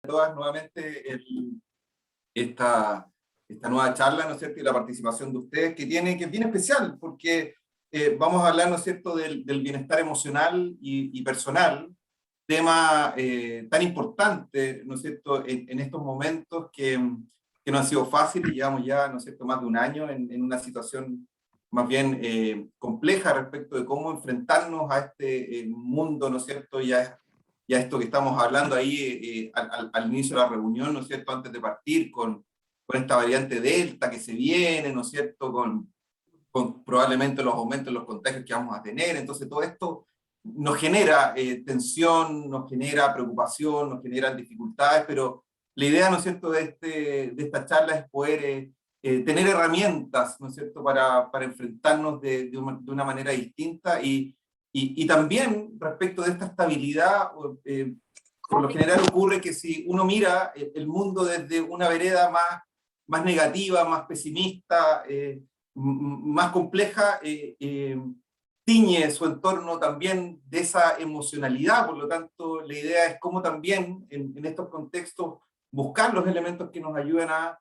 Todas nuevamente esta nueva charla, ¿no es cierto? Y la participación de ustedes, que es bien especial, porque vamos a hablar, ¿no es cierto?, del bienestar emocional y personal, tema tan importante, ¿no es cierto?, en estos momentos que no han sido fáciles. Llevamos ya, ¿no es cierto?, más de un año en una situación más bien compleja respecto de cómo enfrentarnos a este mundo, ¿no es cierto?, ya esto que estamos hablando ahí al inicio de la reunión, ¿no es cierto?, antes de partir con esta variante Delta que se viene, ¿no es cierto?, con probablemente los aumentos en los contagios que vamos a tener. Entonces todo esto nos genera tensión, nos genera preocupación, nos generan dificultades, pero la idea, ¿no es cierto?, de esta charla es poder tener herramientas, ¿no es cierto?, para enfrentarnos de una manera distinta y también respecto de esta estabilidad. Por lo general ocurre que si uno mira el mundo desde una vereda más negativa, más pesimista, más compleja, tiñe su entorno también de esa emocionalidad. Por lo tanto, la idea es cómo también en estos contextos buscar los elementos que nos ayuden a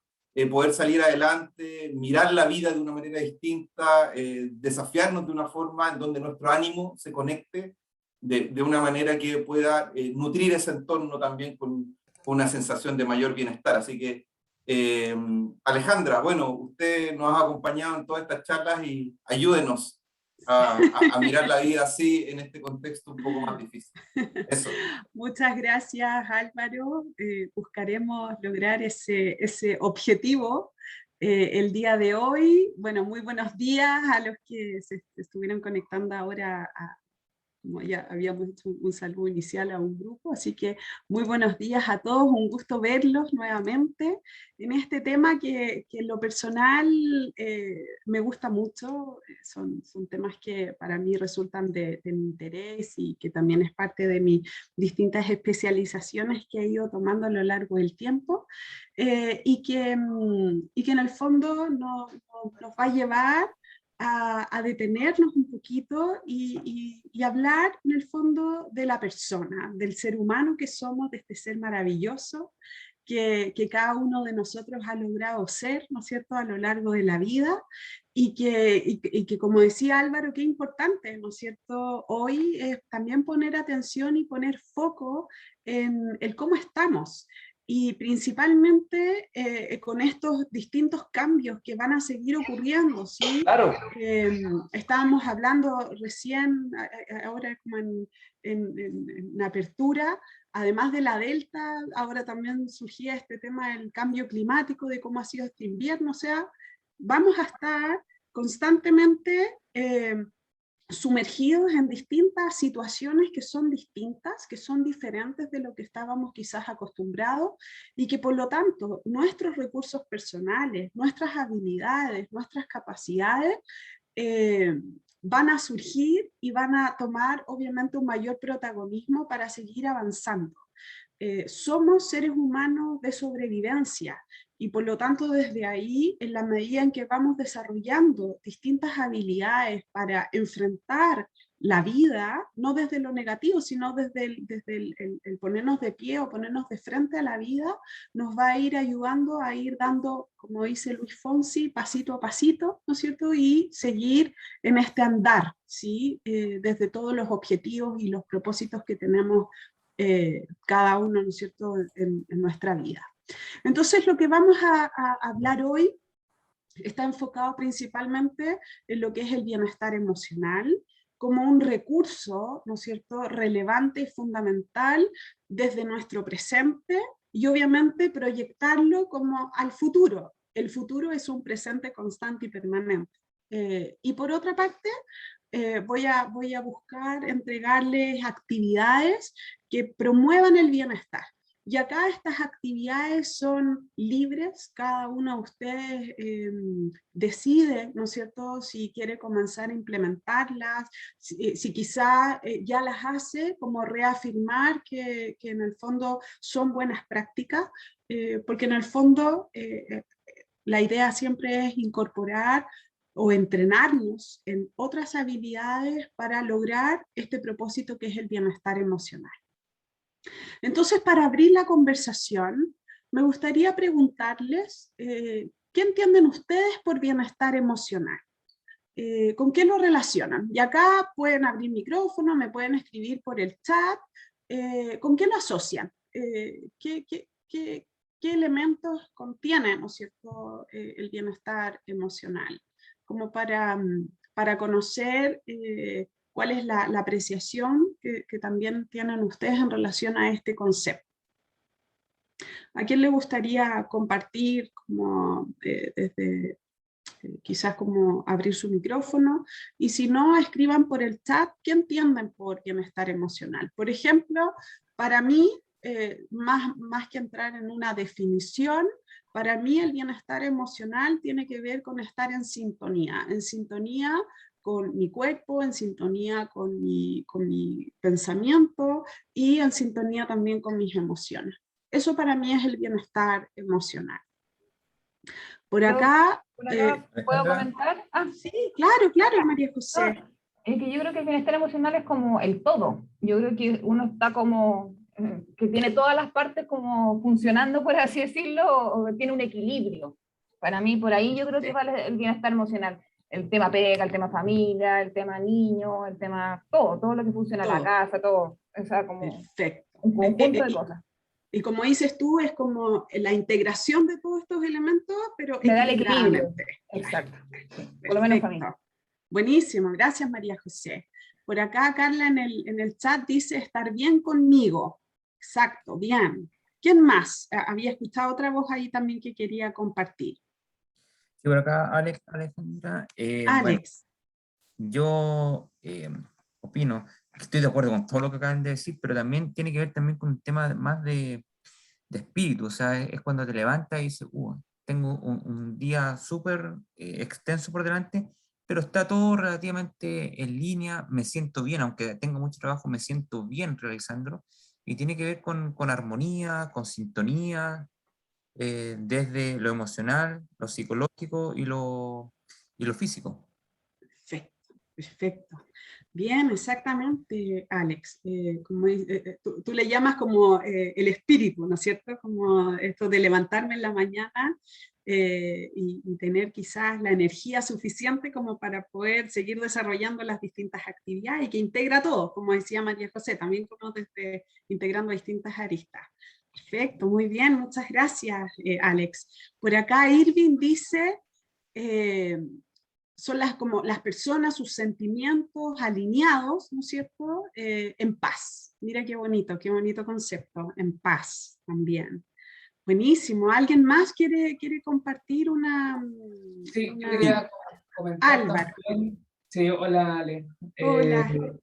poder salir adelante, mirar la vida de una manera distinta, desafiarnos de una forma en donde nuestro ánimo se conecte de una manera que pueda nutrir ese entorno también con una sensación de mayor bienestar. Así que, Alejandra, bueno, usted nos ha acompañado en todas estas charlas y ayúdenos a mirar la vida así en este contexto un poco más difícil. Eso. Muchas gracias, Álvaro. Buscaremos lograr ese objetivo el día de hoy. Bueno, muy buenos días a los que se estuvieron conectando ahora como ya habíamos hecho un saludo inicial a un grupo, así que muy buenos días a todos, un gusto verlos nuevamente en este tema que en lo personal me gusta mucho. Son temas que para mí resultan de mi interés y que también es parte de mis distintas especializaciones que he ido tomando a lo largo del tiempo, y que en el fondo nos va a llevar a detenernos un poquito y hablar en el fondo de la persona, del ser humano que somos, de este ser maravilloso que cada uno de nosotros ha logrado ser, ¿no es cierto?, a lo largo de la vida, y que como decía Álvaro, qué importante, ¿no es cierto?, hoy es también poner atención y poner foco en el cómo estamos. Y principalmente con estos distintos cambios que van a seguir ocurriendo, ¿sí? Claro. Estábamos hablando recién, ahora como en apertura, además de la Delta, ahora también surgía este tema del cambio climático, de cómo ha sido este invierno. O sea, vamos a estar constantemente sumergidos en distintas situaciones que son distintas, que son diferentes de lo que estábamos quizás acostumbrados, y que por lo tanto nuestros recursos personales, nuestras habilidades, nuestras capacidades van a surgir y van a tomar obviamente un mayor protagonismo para seguir avanzando. Somos seres humanos de sobrevivencia, y por lo tanto desde ahí, en la medida en que vamos desarrollando distintas habilidades para enfrentar la vida, no desde lo negativo, sino desde el ponernos de pie o ponernos de frente a la vida, nos va a ir ayudando a ir dando, como dice Luis Fonsi, pasito a pasito, ¿no es cierto?, y seguir en este andar, ¿sí? Desde todos los objetivos y los propósitos que tenemos cada uno, ¿no es cierto?, en nuestra vida. Entonces lo que vamos a hablar hoy está enfocado principalmente en lo que es el bienestar emocional como un recurso, ¿no es cierto?, relevante y fundamental desde nuestro presente, y obviamente proyectarlo como al futuro. El futuro es un presente constante y permanente. Y por otra parte, voy a buscar entregarles actividades que promuevan el bienestar. Y acá estas actividades son libres, cada uno de ustedes decide, ¿no es cierto?, si quiere comenzar a implementarlas, si quizá ya las hace, como reafirmar que en el fondo son buenas prácticas, porque en el fondo la idea siempre es incorporar o entrenarnos en otras habilidades para lograr este propósito que es el bienestar emocional. Entonces, para abrir la conversación, me gustaría preguntarles, ¿qué entienden ustedes por bienestar emocional? ¿Con qué lo relacionan? Y acá pueden abrir micrófono, me pueden escribir por el chat. ¿Con qué lo asocian? ¿Qué elementos contiene, ¿no es cierto?, el bienestar emocional? Como para conocer cuál es la apreciación que también tienen ustedes en relación a este concepto. ¿A quién le gustaría compartir como desde quizás como abrir su micrófono? Y si no, escriban por el chat qué entienden por bienestar emocional. Por ejemplo, para mí, más que entrar en una definición, para mí el bienestar emocional tiene que ver con estar en sintonía con mi cuerpo, en sintonía con mi pensamiento y en sintonía también con mis emociones. Eso para mí es el bienestar emocional. Por acá... Por acá puedo comentar. Sí, claro, claro, María José. No, es que yo creo que el bienestar emocional es como el todo. Yo creo que uno está como, que tiene todas las partes como funcionando, por así decirlo, o tiene un equilibrio. Para mí, por ahí yo creo que vale el bienestar emocional. El tema pega, el tema familia, el tema niño, el tema todo lo que funciona en la casa, todo. O sea, como perfecto. un conjunto de cosas. Y como dices tú, es como la integración de todos estos elementos, pero me da el equilibrio. Exacto. Por lo menos para mí. Buenísimo, gracias María José. Por acá Carla en el chat dice estar bien conmigo. Exacto, bien. ¿Quién más? Había escuchado otra voz ahí también que quería compartir. Sí, por acá Alejandra. Alex. Bueno, yo opino, estoy de acuerdo con todo lo que acaban de decir, pero también tiene que ver también con un tema más de espíritu. O sea, es cuando te levantas y dices, tengo un día súper extenso por delante, pero está todo relativamente en línea, me siento bien, aunque tengo mucho trabajo, me siento bien realizándolo, y tiene que ver con armonía, con sintonía, desde lo emocional, lo psicológico y lo físico. Perfecto, perfecto. Bien, exactamente, Alex. Tú le llamas como el espíritu, ¿no es cierto? Como esto de levantarme en la mañana y tener quizás la energía suficiente como para poder seguir desarrollando las distintas actividades y que integra todo, como decía María José, también como desde integrando distintas aristas. Perfecto, muy bien, muchas gracias, Alex. Por acá Irving dice... son como las personas, sus sentimientos alineados, ¿no es cierto?, en paz. Mira qué bonito concepto, en paz también. Buenísimo. ¿Alguien más quiere compartir una...? Sí, yo quería comentar Álvaro. también. Sí, hola Ale. Hola.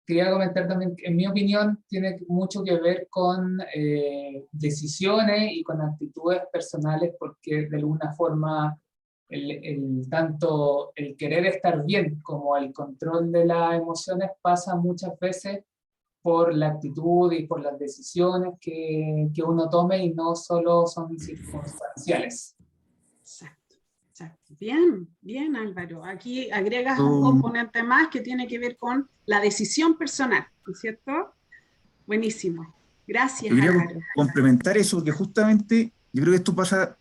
Quería comentar también que en mi opinión tiene mucho que ver con decisiones y con actitudes personales, porque de alguna forma tanto el querer estar bien como el control de las emociones pasa muchas veces por la actitud y por las decisiones que uno tome y no solo son circunstanciales. Exacto. Bien, bien Álvaro. Aquí agregas un componente más que tiene que ver con la decisión personal, ¿no es cierto? Buenísimo. Gracias, yo quería Álvaro. complementar eso, porque justamente yo creo que esto pasa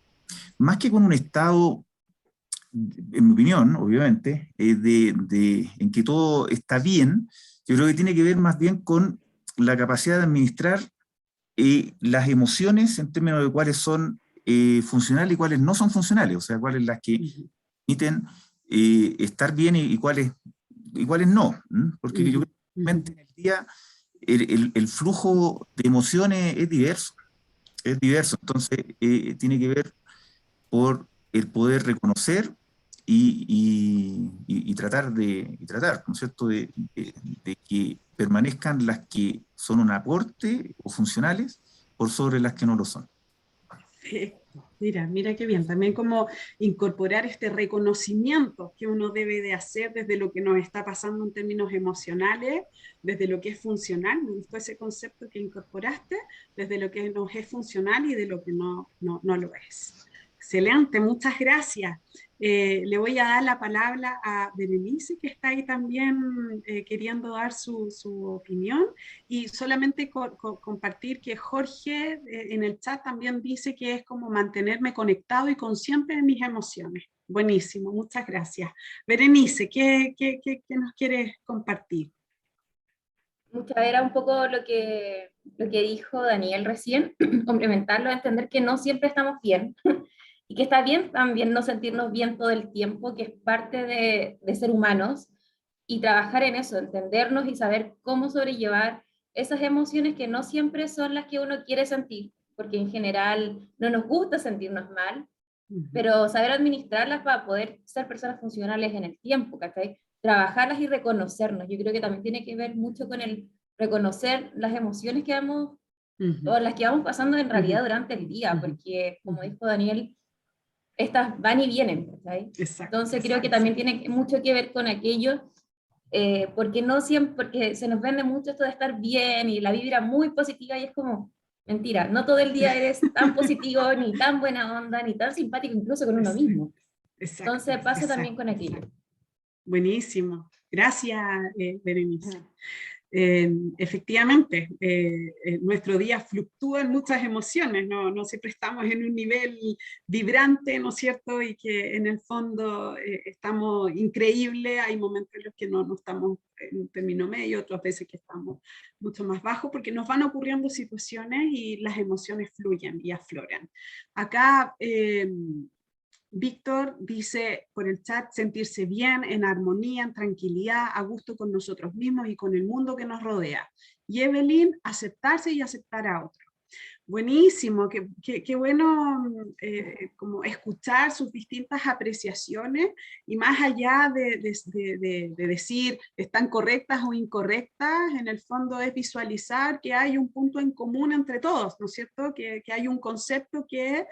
más que con un estado, en mi opinión, obviamente, en que todo está bien. Yo creo que tiene que ver más bien con la capacidad de administrar las emociones en términos de cuáles son funcionales y cuáles no son funcionales, o sea, cuáles las que permiten estar bien y cuáles no. Porque yo creo que en el día el flujo de emociones es diverso, entonces tiene que ver por el poder reconocer y tratar, ¿no es cierto?, de que permanezcan las que son un aporte o funcionales por sobre las que no lo son. Perfecto. Mira qué bien. También como incorporar este reconocimiento que uno debe de hacer desde lo que nos está pasando en términos emocionales, desde lo que es funcional. Me gustó ese concepto que incorporaste, desde lo que nos es funcional y de lo que no lo es. Excelente, muchas gracias. Le voy a dar la palabra a Berenice, que está ahí también queriendo dar su opinión, y solamente compartir que Jorge en el chat también dice que es como mantenerme conectado y consciente de mis emociones. Buenísimo, muchas gracias. Berenice, ¿qué nos quieres compartir? Era un poco lo que dijo Daniel recién, complementarlo, entender que no siempre estamos bien y que está bien también no sentirnos bien todo el tiempo, que es parte de ser humanos, y trabajar en eso, entendernos y saber cómo sobrellevar esas emociones que no siempre son las que uno quiere sentir, porque en general no nos gusta sentirnos mal, pero saber administrarlas para poder ser personas funcionales en el tiempo, ¿cachai? Trabajarlas y reconocernos. Yo creo que también tiene que ver mucho con el reconocer las emociones que vamos, o las que vamos pasando en realidad durante el día, porque, como dijo Daniel, estas van y vienen, ¿cachai? Exacto, Entonces creo que también tiene mucho que ver con aquello, porque no siempre, porque se nos vende mucho esto de estar bien y la vibra muy positiva, y es como, mentira, no todo el día eres tan positivo, ni tan buena onda, ni tan simpático incluso con uno mismo. Exacto, Entonces pasa exacto. también con aquello. Buenísimo. Gracias, Berenice. Efectivamente, nuestro día fluctúa en muchas emociones, no siempre estamos en un nivel vibrante, ¿no es cierto? Y que en el fondo estamos increíbles, hay momentos en los que no estamos en un término medio, otras veces que estamos mucho más bajo, porque nos van ocurriendo situaciones y las emociones fluyen y afloran. Acá Víctor dice por el chat, sentirse bien, en armonía, en tranquilidad, a gusto con nosotros mismos y con el mundo que nos rodea. Y Evelyn, aceptarse y aceptar a otros. Buenísimo, qué bueno como escuchar sus distintas apreciaciones, y más allá de decir están correctas o incorrectas, en el fondo es visualizar que hay un punto en común entre todos, ¿no es cierto? Que hay un concepto que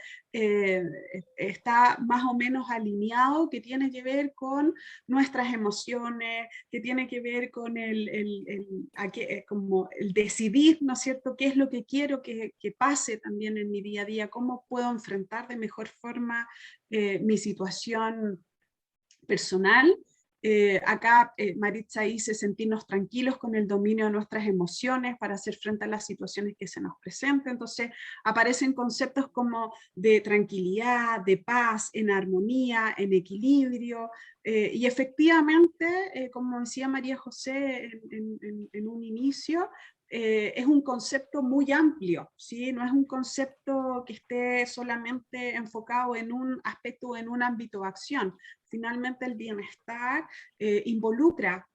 está más o menos alineado, que tiene que ver con nuestras emociones, que tiene que ver con como el decidir, ¿no es cierto?, qué es lo que quiero que pase también en mi día a día, cómo puedo enfrentar de mejor forma mi situación personal. Acá Maritza dice sentirnos tranquilos con el dominio de nuestras emociones para hacer frente a las situaciones que se nos presenten. Entonces aparecen conceptos como de tranquilidad, de paz, en armonía, en equilibrio, y efectivamente, como decía María José en un inicio, es un concepto muy amplio, ¿sí? No es un concepto que esté solamente enfocado en un aspecto o en un ámbito de acción. Finalmente el bienestar involucra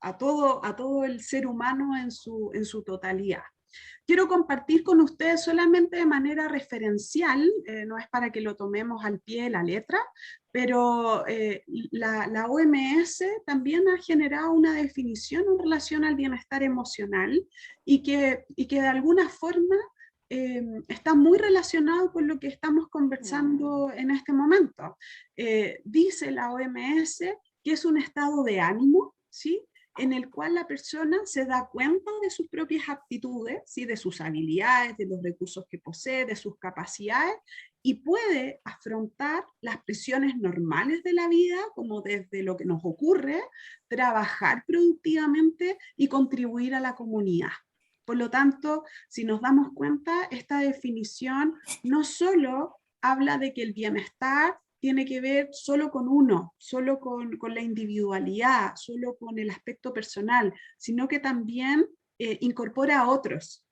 a todo el ser humano en su totalidad. Quiero compartir con ustedes solamente de manera referencial, no es para que lo tomemos al pie de la letra, pero la OMS también ha generado una definición en relación al bienestar emocional, y que de alguna forma está muy relacionado con lo que estamos conversando en este momento. Dice la OMS que es un estado de ánimo, ¿sí?, en el cual la persona se da cuenta de sus propias aptitudes, ¿sí?, de sus habilidades, de los recursos que posee, de sus capacidades, y puede afrontar las presiones normales de la vida, como desde lo que nos ocurre, trabajar productivamente y contribuir a la comunidad. Por lo tanto, si nos damos cuenta, esta definición no solo habla de que el bienestar tiene que ver solo con uno, solo con la individualidad, solo con el aspecto personal, sino que también incorpora a otros.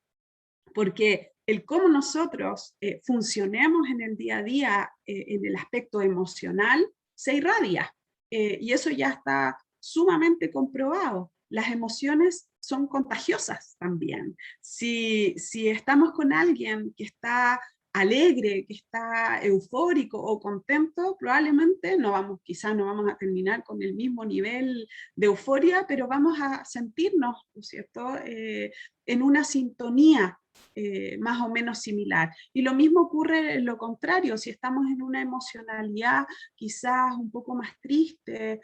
Porque el cómo nosotros funcionemos en el día a día, en el aspecto emocional, se irradia. Y eso ya está sumamente comprobado. Las emociones son contagiosas también. Si estamos con alguien que está alegre, que está eufórico o contento, probablemente quizás no vamos a terminar con el mismo nivel de euforia, pero vamos a sentirnos, ¿no es cierto?, en una sintonía más o menos similar. Y lo mismo ocurre en lo contrario, si estamos en una emocionalidad quizás un poco más triste,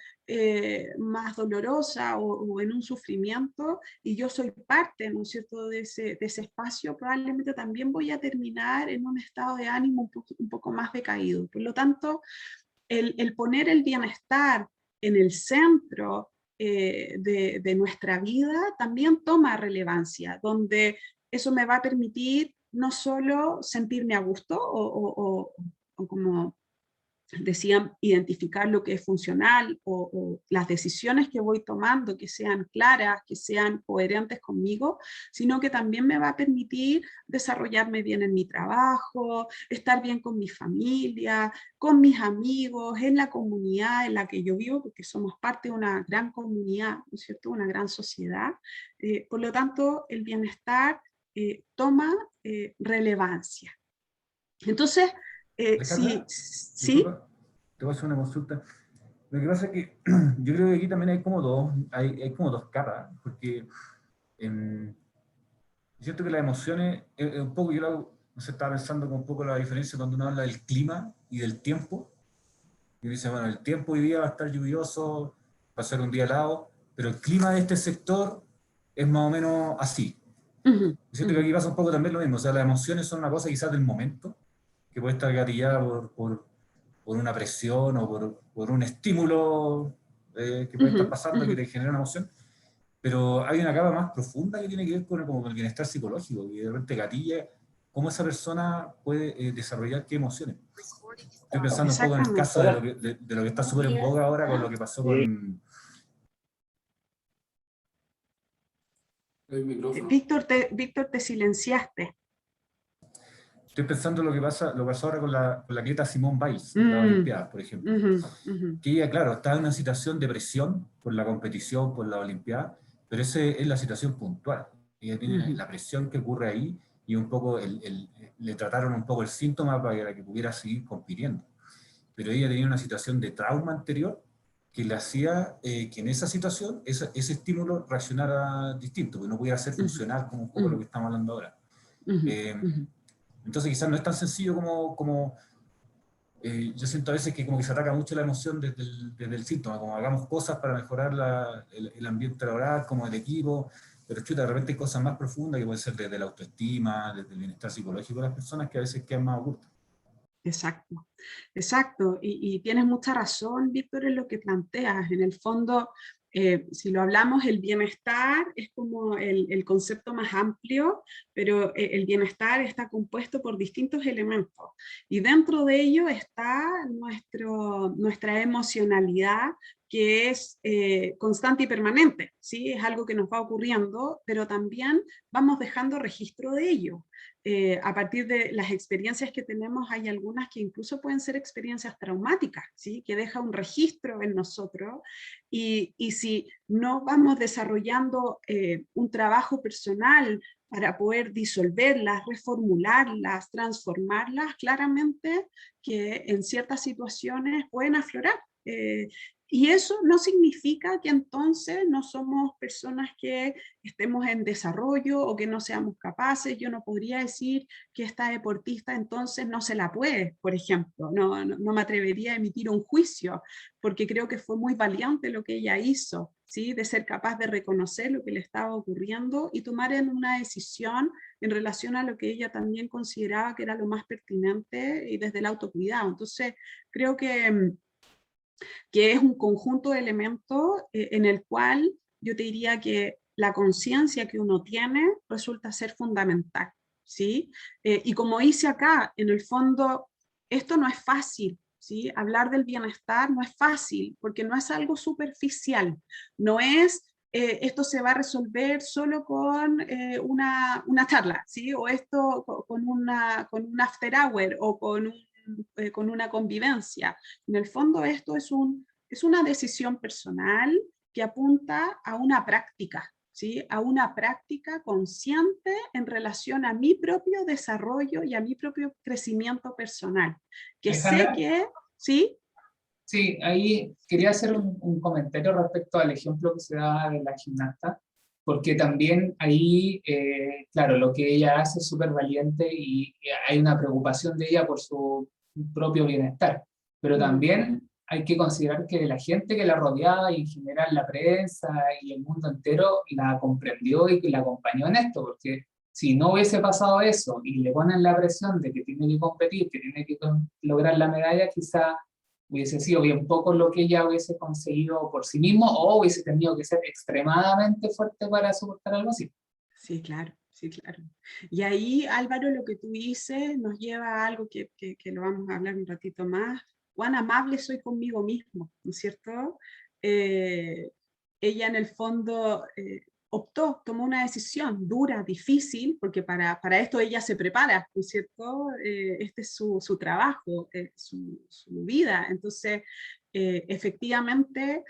más dolorosa o en un sufrimiento, y yo soy parte, ¿no es cierto?, de ese espacio, probablemente también voy a terminar en un estado de ánimo un poco más decaído. Por lo tanto, el poner el bienestar en el centro de nuestra vida también toma relevancia, donde eso me va a permitir no solo sentirme a gusto o como decían, identificar lo que es funcional o las decisiones que voy tomando que sean claras, que sean coherentes conmigo, sino que también me va a permitir desarrollarme bien en mi trabajo, estar bien con mi familia, con mis amigos, en la comunidad en la que yo vivo, porque somos parte de una gran comunidad, ¿no es cierto?, una gran sociedad. Por lo tanto, el bienestar toma relevancia. Entonces, Alejandra, sí, disculpa, te voy a hacer una consulta. Lo que pasa es que yo creo que aquí también hay como dos capas, porque siento que las emociones, un poco no sé, estaba pensando con un poco la diferencia cuando uno habla del clima y del tiempo, y dice, bueno, el tiempo hoy día va a estar lluvioso, va a ser un día helado, pero el clima de este sector es más o menos así. Siento que aquí pasa un poco también lo mismo, o sea, las emociones son una cosa quizás del momento, que puede estar gatillada por una presión o por un estímulo que puede estar pasando que te genera una emoción, pero hay una capa más profunda que tiene que ver con el bienestar psicológico, y de repente gatilla cómo esa persona puede desarrollar qué emociones. Estoy pensando un poco en el caso de lo que está súper en boga ahora con lo que pasó con... El micrófono. Víctor, te silenciaste. Estoy pensando lo que pasó ahora con la atleta Simone Biles en la Olimpiada, por ejemplo. Que ella, claro, está en una situación de presión por la competición, por la Olimpiada, pero esa es la situación puntual. Ella tiene la presión que ocurre ahí y un poco le trataron un poco el síntoma para que pudiera seguir compitiendo. Pero ella tenía una situación de trauma anterior que le hacía que en esa situación ese estímulo reaccionara distinto, que no pudiera ser funcional como un poco lo que estamos hablando ahora. Entonces quizás no es tan sencillo como yo siento a veces que como que se ataca mucho la emoción desde el síntoma, como hagamos cosas para mejorar el ambiente laboral, como el equipo, pero chuta, de repente hay cosas más profundas que pueden ser desde la autoestima, desde el bienestar psicológico de las personas que a veces quedan más ocultas. Exacto, exacto. Y tienes mucha razón, Víctor, en lo que planteas. En el fondo, si lo hablamos, el bienestar es como el concepto más amplio, pero el bienestar está compuesto por distintos elementos. Y dentro de ello está nuestra emocionalidad, que es constante y permanente, ¿sí? Es algo que nos va ocurriendo, pero también vamos dejando registro de ello. A partir de las experiencias que tenemos, hay algunas que incluso pueden ser experiencias traumáticas, ¿sí? Que deja un registro en nosotros, y si no vamos desarrollando un trabajo personal para poder disolverlas, reformularlas, transformarlas, claramente que en ciertas situaciones pueden aflorar. Y eso no significa que entonces no somos personas que estemos en desarrollo o que no seamos capaces. Yo no podría decir que esta deportista entonces no se la puede, por ejemplo. No me atrevería a emitir un juicio, porque creo que fue muy valiente lo que ella hizo, ¿sí? De ser capaz de reconocer lo que le estaba ocurriendo y tomar una decisión en relación a lo que ella también consideraba que era lo más pertinente y desde el autocuidado. Entonces, creo que es un conjunto de elementos en el cual yo te diría que la conciencia que uno tiene resulta ser fundamental, ¿sí? Y como hice acá, en el fondo, esto no es fácil, ¿sí? Hablar del bienestar no es fácil, porque no es algo superficial, no es esto se va a resolver solo con una charla, ¿sí? O esto con un after hour o con una convivencia. En el fondo esto es una decisión personal que apunta a una práctica, ¿sí? A una práctica consciente en relación a mi propio desarrollo y a mi propio crecimiento personal. Que Alejandra, sé que, ¿sí? Sí, ahí quería hacer un comentario respecto al ejemplo que se da de la gimnasta. porque también ahí, claro, lo que ella hace es súper valiente y hay una preocupación de ella por su propio bienestar, pero también hay que considerar que la gente que la rodeaba y en general la prensa y el mundo entero la comprendió y que la acompañó en esto, porque si no hubiese pasado eso y le ponen la presión de que tiene que competir, que tiene que lograr la medalla, quizá hubiese sido bien poco lo que ella hubiese conseguido por sí mismo, o hubiese tenido que ser extremadamente fuerte para soportar algo así. Sí, claro, sí, claro. Y ahí, Álvaro, lo que tú dices nos lleva a algo que lo vamos a hablar un ratito más. Cuán amable soy conmigo mismo, ¿no es cierto? Ella en el fondo tomó una decisión dura, difícil, porque para esto ella se prepara, ¿no es cierto? Este es su trabajo, su vida. Entonces, efectivamente,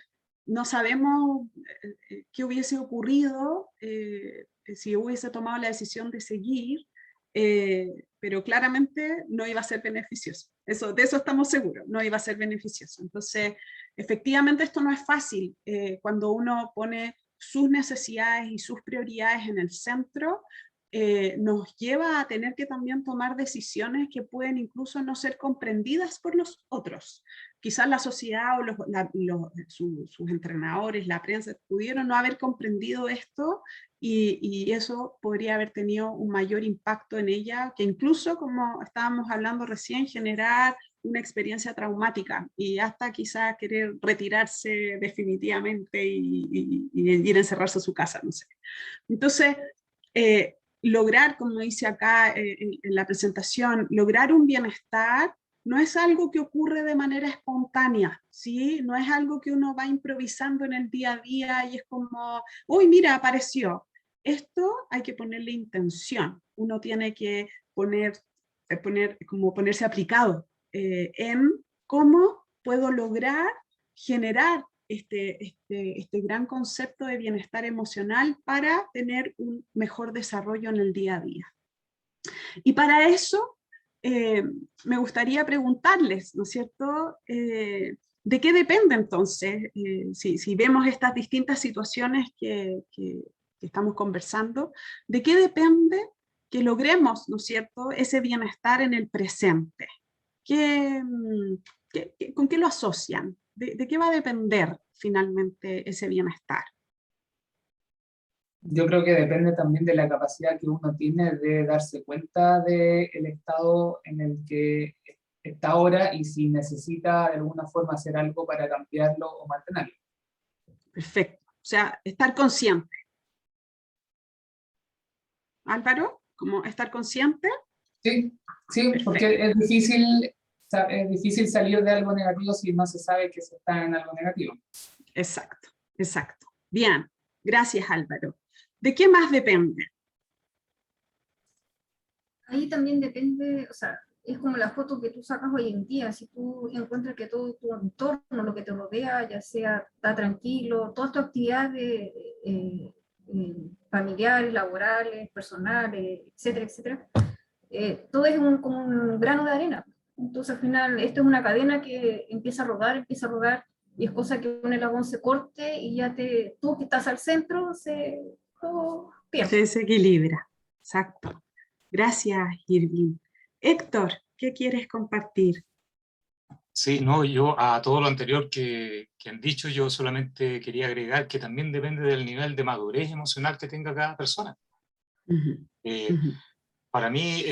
no sabemos qué hubiese ocurrido si hubiese tomado la decisión de seguir, pero claramente no iba a ser beneficioso. De eso estamos seguros, no iba a ser beneficioso. Entonces, efectivamente esto no es fácil. Cuando uno pone sus necesidades y sus prioridades en el centro, nos lleva a tener que también tomar decisiones que pueden incluso no ser comprendidas por los otros. Quizás la sociedad o sus entrenadores, la prensa, pudieron no haber comprendido esto y eso podría haber tenido un mayor impacto en ella, que incluso, como estábamos hablando recién, generar una experiencia traumática y hasta quizás querer retirarse definitivamente y ir a encerrarse a su casa, no sé. Entonces, lograr, como dice acá en la presentación, lograr un bienestar no es algo que ocurre de manera espontánea, ¿sí? No es algo que uno va improvisando en el día a día y es como, uy, mira, apareció. Esto hay que ponerle intención. Uno tiene que ponerse aplicado en cómo puedo lograr generar este gran concepto de bienestar emocional para tener un mejor desarrollo en el día a día. Y para eso me gustaría preguntarles, ¿no es cierto? ¿De qué depende entonces, si vemos estas distintas situaciones que estamos conversando, de qué depende que logremos, ¿no es cierto?, ese bienestar en el presente? ¿Con qué lo asocian? ¿De qué va a depender finalmente ese bienestar? Yo creo que depende también de la capacidad que uno tiene de darse cuenta del estado en el que está ahora y si necesita de alguna forma hacer algo para cambiarlo o mantenerlo. Perfecto. O sea, estar consciente. Álvaro, ¿cómo estar consciente? Sí, sí, porque es difícil salir de algo negativo si no se sabe que se está en algo negativo. Exacto, exacto. Bien, gracias Álvaro. ¿De qué más depende? Ahí también depende, o sea, es como la foto que tú sacas hoy en día, si tú encuentras que todo tu entorno, lo que te rodea, ya sea está tranquilo, todas tus actividades familiares, laborales, personales, etcétera, etcétera, todo es como un grano de arena. Entonces al final esto es una cadena que empieza a rodar, y es cosa que un eslabón se corte y ya tú que estás al centro, todo pierde. Se desequilibra, exacto. Gracias, Irving. Héctor, ¿qué quieres compartir? Sí, no, yo a todo lo anterior que han dicho, yo solamente quería agregar que también depende del nivel de madurez emocional que tenga cada persona. Para mí,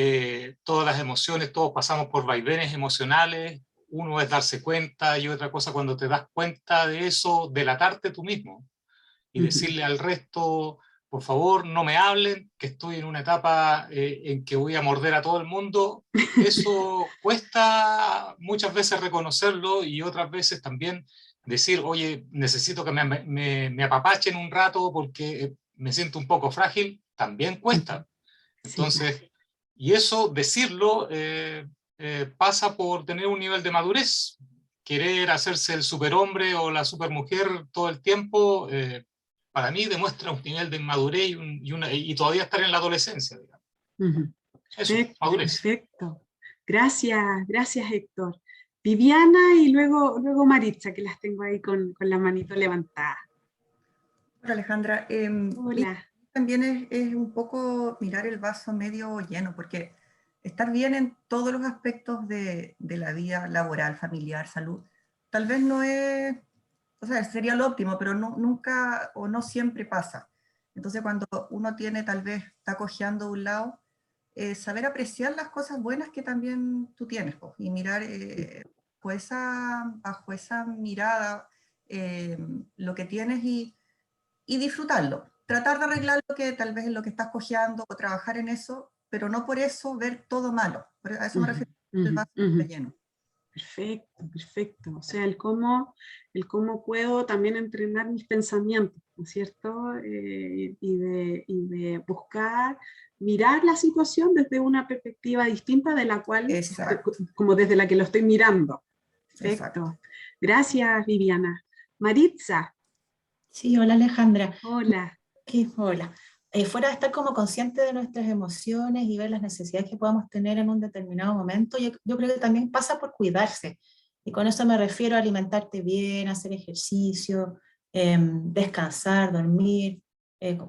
todas las emociones, todos pasamos por vaivenes emocionales, uno es darse cuenta y otra cosa cuando te das cuenta de eso, delatarte tú mismo y decirle al resto, por favor, no me hablen, que estoy en una etapa en que voy a morder a todo el mundo. Eso cuesta muchas veces reconocerlo y otras veces también decir, oye, necesito que me apapachen un rato porque me siento un poco frágil, también cuesta. Entonces, y eso, decirlo, pasa por tener un nivel de madurez. Querer hacerse el superhombre o la supermujer todo el tiempo, para mí demuestra un nivel de inmadurez y todavía estar en la adolescencia, digamos. Eso, madurez. Perfecto. Gracias Héctor. Viviana y luego Maritza, que las tengo ahí con la manito levantada. Hola Alejandra. Hola. También es un poco mirar el vaso medio lleno, porque estar bien en todos los aspectos de la vida laboral, familiar, salud, tal vez no es, o sea, sería lo óptimo, pero nunca o no siempre pasa. Entonces cuando uno tiene, tal vez está cojeando de un lado, saber apreciar las cosas buenas que también tú tienes, pues, y mirar bajo esa mirada lo que tienes y disfrutarlo. Tratar de arreglar lo que tal vez es lo que estás cojeando o trabajar en eso, pero no por eso ver todo malo. A eso me refiero, el vaso lleno. Perfecto, perfecto. O sea, el cómo puedo también entrenar mis pensamientos, ¿no es cierto? Y de buscar, mirar la situación desde una perspectiva distinta de la cual, como desde la que lo estoy mirando. Perfecto. Exacto. Gracias, Viviana. Maritza. Sí, hola Alejandra. Hola. Hola. Fuera de estar como consciente de nuestras emociones y ver las necesidades que podamos tener en un determinado momento, yo creo que también pasa por cuidarse. Y con eso me refiero a alimentarte bien, hacer ejercicio, descansar, dormir,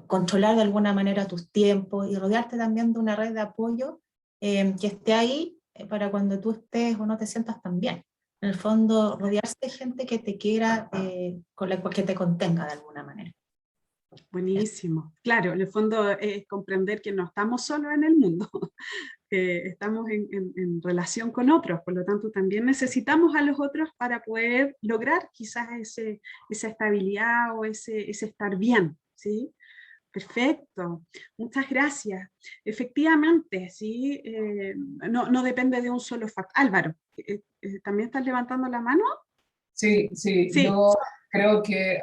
controlar de alguna manera tus tiempos y rodearte también de una red de apoyo que esté ahí para cuando tú estés o no te sientas tan bien. En el fondo, rodearse de gente que te quiera, que te contenga de alguna manera. Buenísimo. Claro, en el fondo es comprender que no estamos solos en el mundo, que estamos en relación con otros, por lo tanto también necesitamos a los otros para poder lograr quizás esa estabilidad o ese estar bien, ¿sí? Perfecto, muchas gracias. Efectivamente, ¿sí? No depende de un solo factor. Álvaro, ¿también estás levantando la mano? Sí, yo creo que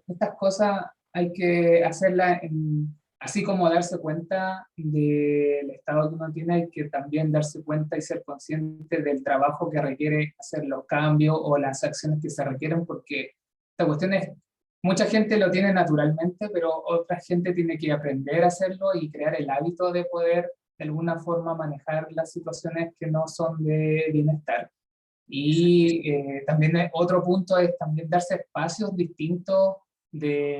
estas cosas hay que hacerlas así como darse cuenta del estado que uno tiene, hay que también darse cuenta y ser consciente del trabajo que requiere hacer los cambios o las acciones que se requieren, porque esta cuestión es, mucha gente lo tiene naturalmente, pero otra gente tiene que aprender a hacerlo y crear el hábito de poder de alguna forma manejar las situaciones que no son de bienestar. Y también otro punto es también darse espacios distintos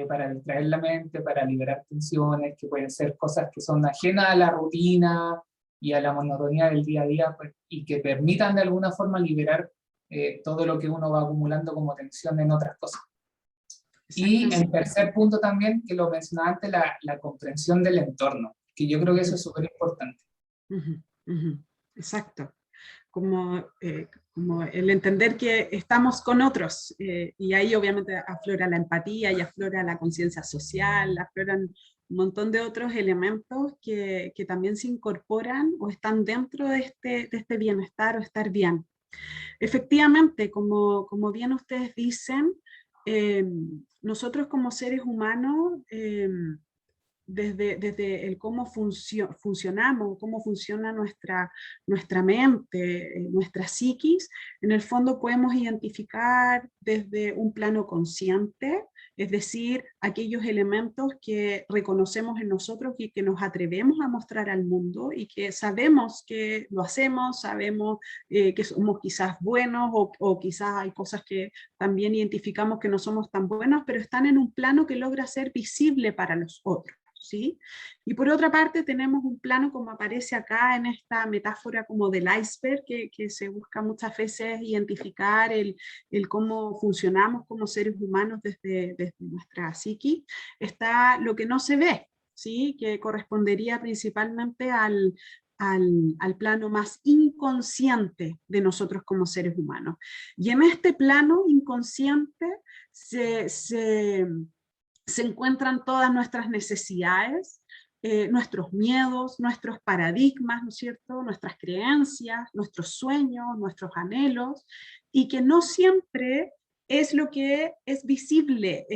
para distraer la mente, para liberar tensiones, que pueden ser cosas que son ajenas a la rutina y a la monotonía del día a día, pues, y que permitan de alguna forma liberar todo lo que uno va acumulando como tensión en otras cosas. Y en tercer punto también, que lo mencionaba antes, la comprensión del entorno, que yo creo que eso es súper importante. Exacto. Como el entender que estamos con otros, y ahí obviamente aflora la empatía y aflora la conciencia social, afloran un montón de otros elementos que también se incorporan o están dentro de este bienestar o estar bien. Efectivamente, como bien ustedes dicen, nosotros como seres humanos, desde el cómo funcionamos, cómo funciona nuestra mente, nuestra psiquis, en el fondo podemos identificar desde un plano consciente, es decir, aquellos elementos que reconocemos en nosotros y que nos atrevemos a mostrar al mundo y que sabemos que lo hacemos, sabemos que somos quizás buenos o quizás hay cosas que también identificamos que no somos tan buenos, pero están en un plano que logra ser visible para los otros. ¿Sí? Y por otra parte tenemos un plano como aparece acá en esta metáfora como del iceberg que se busca muchas veces identificar el cómo funcionamos como seres humanos desde nuestra psiquis. Está lo que no se ve, ¿sí? Que correspondería principalmente al plano más inconsciente de nosotros como seres humanos. Y en este plano inconsciente se encuentran todas nuestras necesidades, nuestros miedos, nuestros paradigmas, ¿no es cierto?, nuestras creencias, nuestros sueños, nuestros anhelos, y que no siempre es lo que es visible,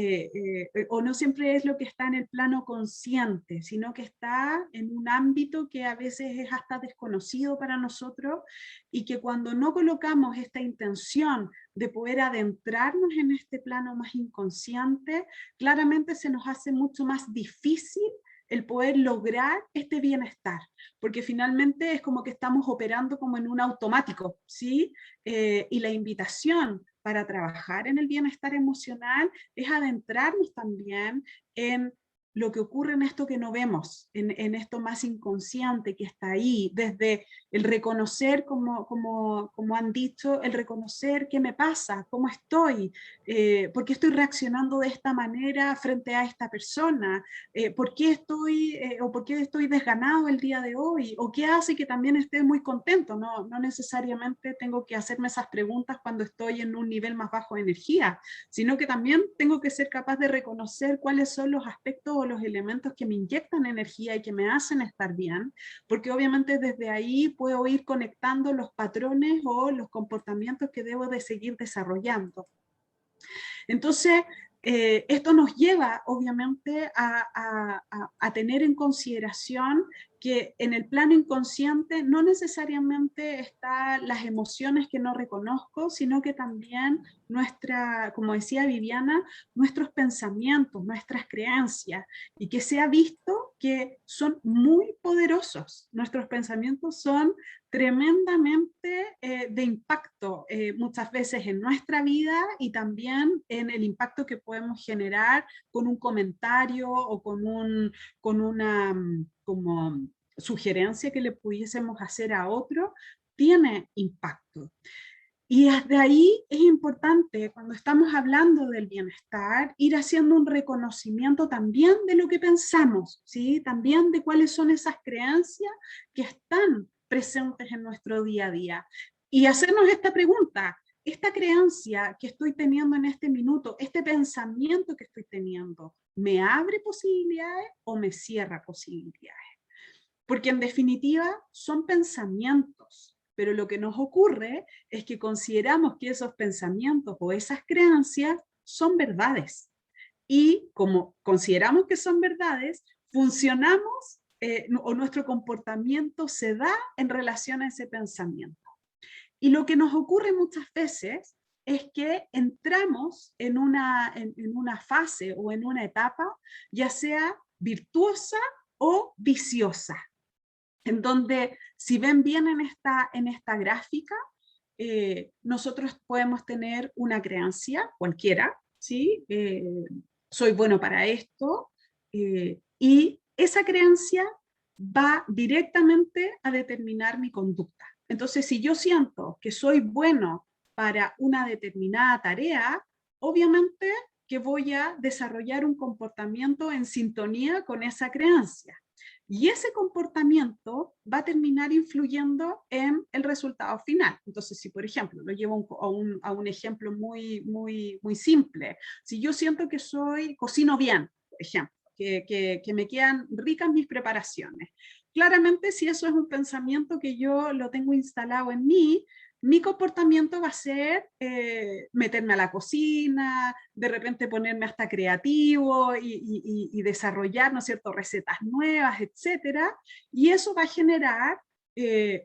o no siempre es lo que está en el plano consciente, sino que está en un ámbito que a veces es hasta desconocido para nosotros, y que cuando no colocamos esta intención de poder adentrarnos en este plano más inconsciente, claramente se nos hace mucho más difícil el poder lograr este bienestar, porque finalmente es como que estamos operando como en un automático, ¿sí? Y la invitación para trabajar en el bienestar emocional es adentrarnos también en lo que ocurre en esto que no vemos, en esto más inconsciente que está ahí, desde el reconocer, como han dicho, el reconocer qué me pasa, cómo estoy, por qué estoy reaccionando de esta manera frente a esta persona, por qué estoy desganado el día de hoy, o qué hace que también esté muy contento. No necesariamente tengo que hacerme esas preguntas cuando estoy en un nivel más bajo de energía, sino que también tengo que ser capaz de reconocer cuáles son los aspectos o los elementos que me inyectan energía y que me hacen estar bien, porque obviamente desde ahí puedo ir conectando los patrones o los comportamientos que debo de seguir desarrollando. Entonces, esto nos lleva obviamente a tener en consideración que en el plano inconsciente no necesariamente están las emociones que no reconozco, sino que también como decía Viviana, nuestros pensamientos, nuestras creencias, y que se ha visto que son muy poderosos. Nuestros pensamientos son tremendamente de impacto muchas veces en nuestra vida y también en el impacto que podemos generar con un comentario o con una como sugerencia que le pudiésemos hacer a otro, tiene impacto. Y desde ahí es importante, cuando estamos hablando del bienestar, ir haciendo un reconocimiento también de lo que pensamos, ¿sí? También de cuáles son esas creencias que están presentes en nuestro día a día. Y hacernos esta pregunta: ¿esta creencia que estoy teniendo en este minuto, este pensamiento que estoy teniendo, me abre posibilidades o me cierra posibilidades? Porque en definitiva son pensamientos, pero lo que nos ocurre es que consideramos que esos pensamientos o esas creencias son verdades. Y como consideramos que son verdades, funcionamos o nuestro comportamiento se da en relación a ese pensamiento. Y lo que nos ocurre muchas veces es que entramos en una fase o en una etapa, ya sea virtuosa o viciosa, en donde, si ven bien en esta gráfica, nosotros podemos tener una creencia cualquiera, ¿sí? Soy bueno para esto, y esa creencia va directamente a determinar mi conducta. Entonces, si yo siento que soy bueno para una determinada tarea, obviamente que voy a desarrollar un comportamiento en sintonía con esa creencia. Y ese comportamiento va a terminar influyendo en el resultado final. Entonces, si por ejemplo, lo llevo a un ejemplo muy simple, si yo siento que cocino bien, por ejemplo, que me quedan ricas mis preparaciones, claramente si eso es un pensamiento que yo lo tengo instalado en mí, mi comportamiento va a ser meterme a la cocina, de repente ponerme hasta creativo y desarrollar, ¿no es cierto?, recetas nuevas, etcétera, y eso va a generar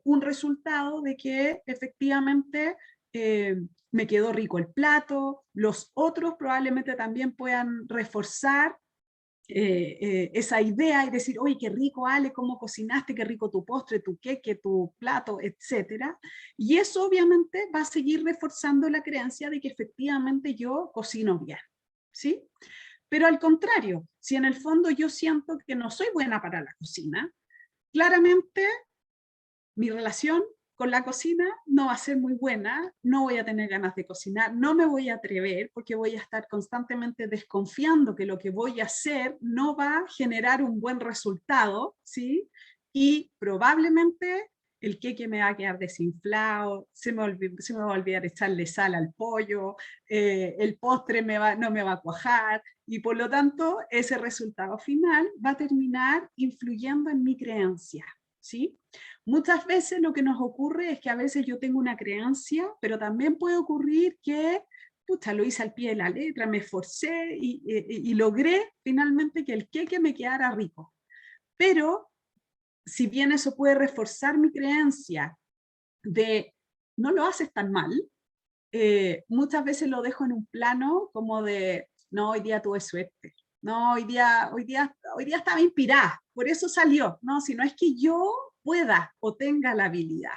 un resultado de que efectivamente me quedó rico el plato, los otros probablemente también puedan reforzar esa idea y decir: oye, qué rico, Ale, cómo cocinaste, qué rico tu postre, tu queque, tu plato, etcétera. Y eso obviamente va a seguir reforzando la creencia de que efectivamente yo cocino bien, ¿sí? Pero al contrario, si en el fondo yo siento que no soy buena para la cocina, claramente mi relación con la cocina no va a ser muy buena, no voy a tener ganas de cocinar, no me voy a atrever porque voy a estar constantemente desconfiando que lo que voy a hacer no va a generar un buen resultado, ¿sí? Y probablemente el queque me va a quedar desinflado, se me va a olvidar echarle sal al pollo, el postre no me va a cuajar, y por lo tanto ese resultado final va a terminar influyendo en mi creencia, ¿sí? Muchas veces lo que nos ocurre es que a veces yo tengo una creencia, pero también puede ocurrir que, pucha, lo hice al pie de la letra, me esforcé y logré finalmente que el queque me quedara rico. Pero si bien eso puede reforzar mi creencia de no lo haces tan mal, muchas veces lo dejo en un plano como de: no, hoy día tuve suerte. No, hoy día estaba inspirada, por eso salió. No, si no es que yo pueda o tenga la habilidad.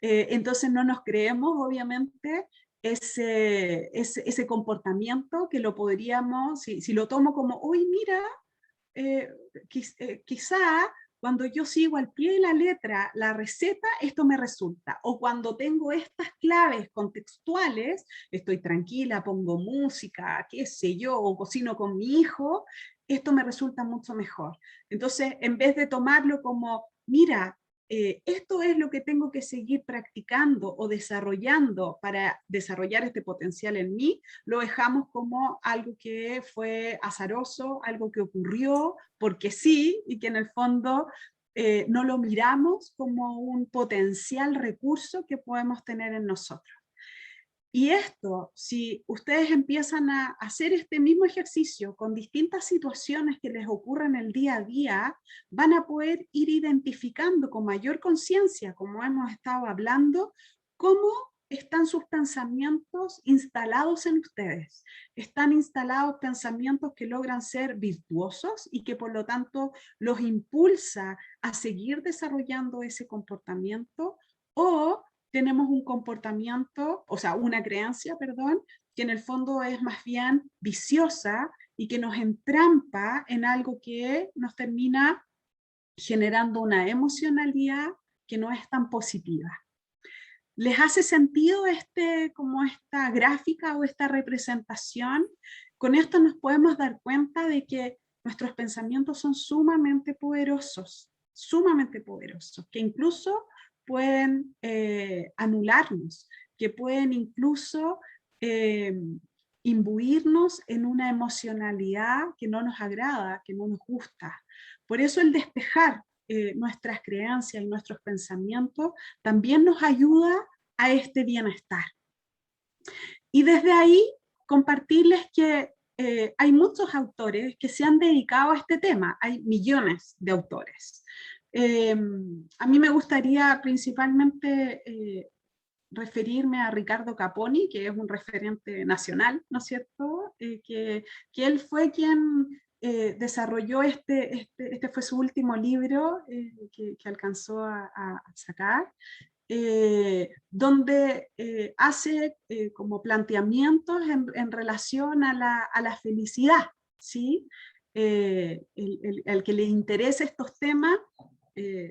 Entonces no nos creemos, obviamente, ese comportamiento que lo podríamos, si lo tomo como, uy, mira, quizá cuando yo sigo al pie de la letra la receta, esto me resulta. O cuando tengo estas claves contextuales, estoy tranquila, pongo música, qué sé yo, o cocino con mi hijo, esto me resulta mucho mejor. Entonces, en vez de tomarlo como, mira, esto es lo que tengo que seguir practicando o desarrollando para desarrollar este potencial en mí, lo dejamos como algo que fue azaroso, algo que ocurrió porque sí, y que en el fondo no lo miramos como un potencial recurso que podemos tener en nosotros. Y esto, si ustedes empiezan a hacer este mismo ejercicio con distintas situaciones que les ocurren el día a día, van a poder ir identificando con mayor conciencia, como hemos estado hablando, cómo están sus pensamientos instalados en ustedes. Están instalados pensamientos que logran ser virtuosos y que por lo tanto los impulsa a seguir desarrollando ese comportamiento, o tenemos un comportamiento, o sea, una creencia, perdón, que en el fondo es más bien viciosa y que nos entrampa en algo que nos termina generando una emocionalidad que no es tan positiva. ¿Les hace sentido como esta gráfica o esta representación? Con esto nos podemos dar cuenta de que nuestros pensamientos son sumamente poderosos, que incluso pueden anularnos, que pueden incluso imbuirnos en una emocionalidad que no nos agrada, que no nos gusta. Por eso el despejar nuestras creencias y nuestros pensamientos también nos ayuda a este bienestar. Y desde ahí compartirles que hay muchos autores que se han dedicado a este tema, hay millones de autores. A mí me gustaría principalmente referirme a Ricardo Caponi, que es un referente nacional, ¿no es cierto? Que él fue quien desarrolló este fue su último libro que alcanzó a sacar, donde hace como planteamientos en relación a la felicidad, ¿sí? El que le interese estos temas,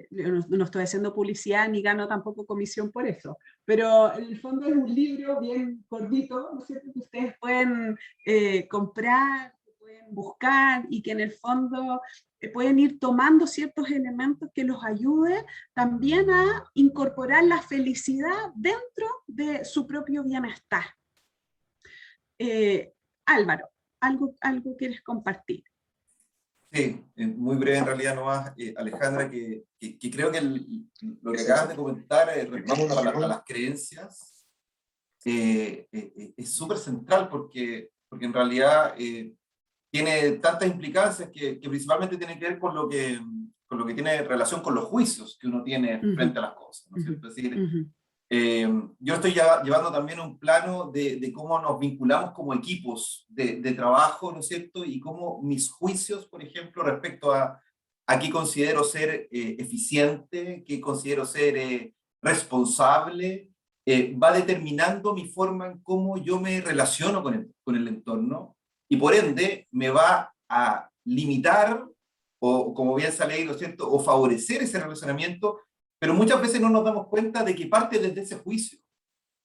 no estoy haciendo publicidad ni gano tampoco comisión por eso, pero en el fondo es un libro bien cortito, ¿no es cierto?, que ustedes pueden comprar, pueden buscar, y que en el fondo pueden ir tomando ciertos elementos que los ayude también a incorporar la felicidad dentro de su propio bienestar. Álvaro, ¿algo quieres compartir? Sí, muy breve en realidad nomás, Alejandra, que creo que lo que acabas de comentar respecto a las creencias es súper central porque en realidad tiene tantas implicancias que principalmente tiene que ver con lo que tiene relación con los juicios que uno tiene frente a las cosas, ¿no es cierto? Es decir, yo estoy llevando también un plano de cómo nos vinculamos como equipos de trabajo, ¿no es cierto? Y cómo mis juicios, por ejemplo, respecto a qué considero ser eficiente, qué considero ser responsable, va determinando mi forma en cómo yo me relaciono con el entorno, y por ende me va a limitar, o como bien se ha leído, ¿cierto?, o favorecer ese relacionamiento, pero muchas veces no nos damos cuenta de que parte desde ese juicio.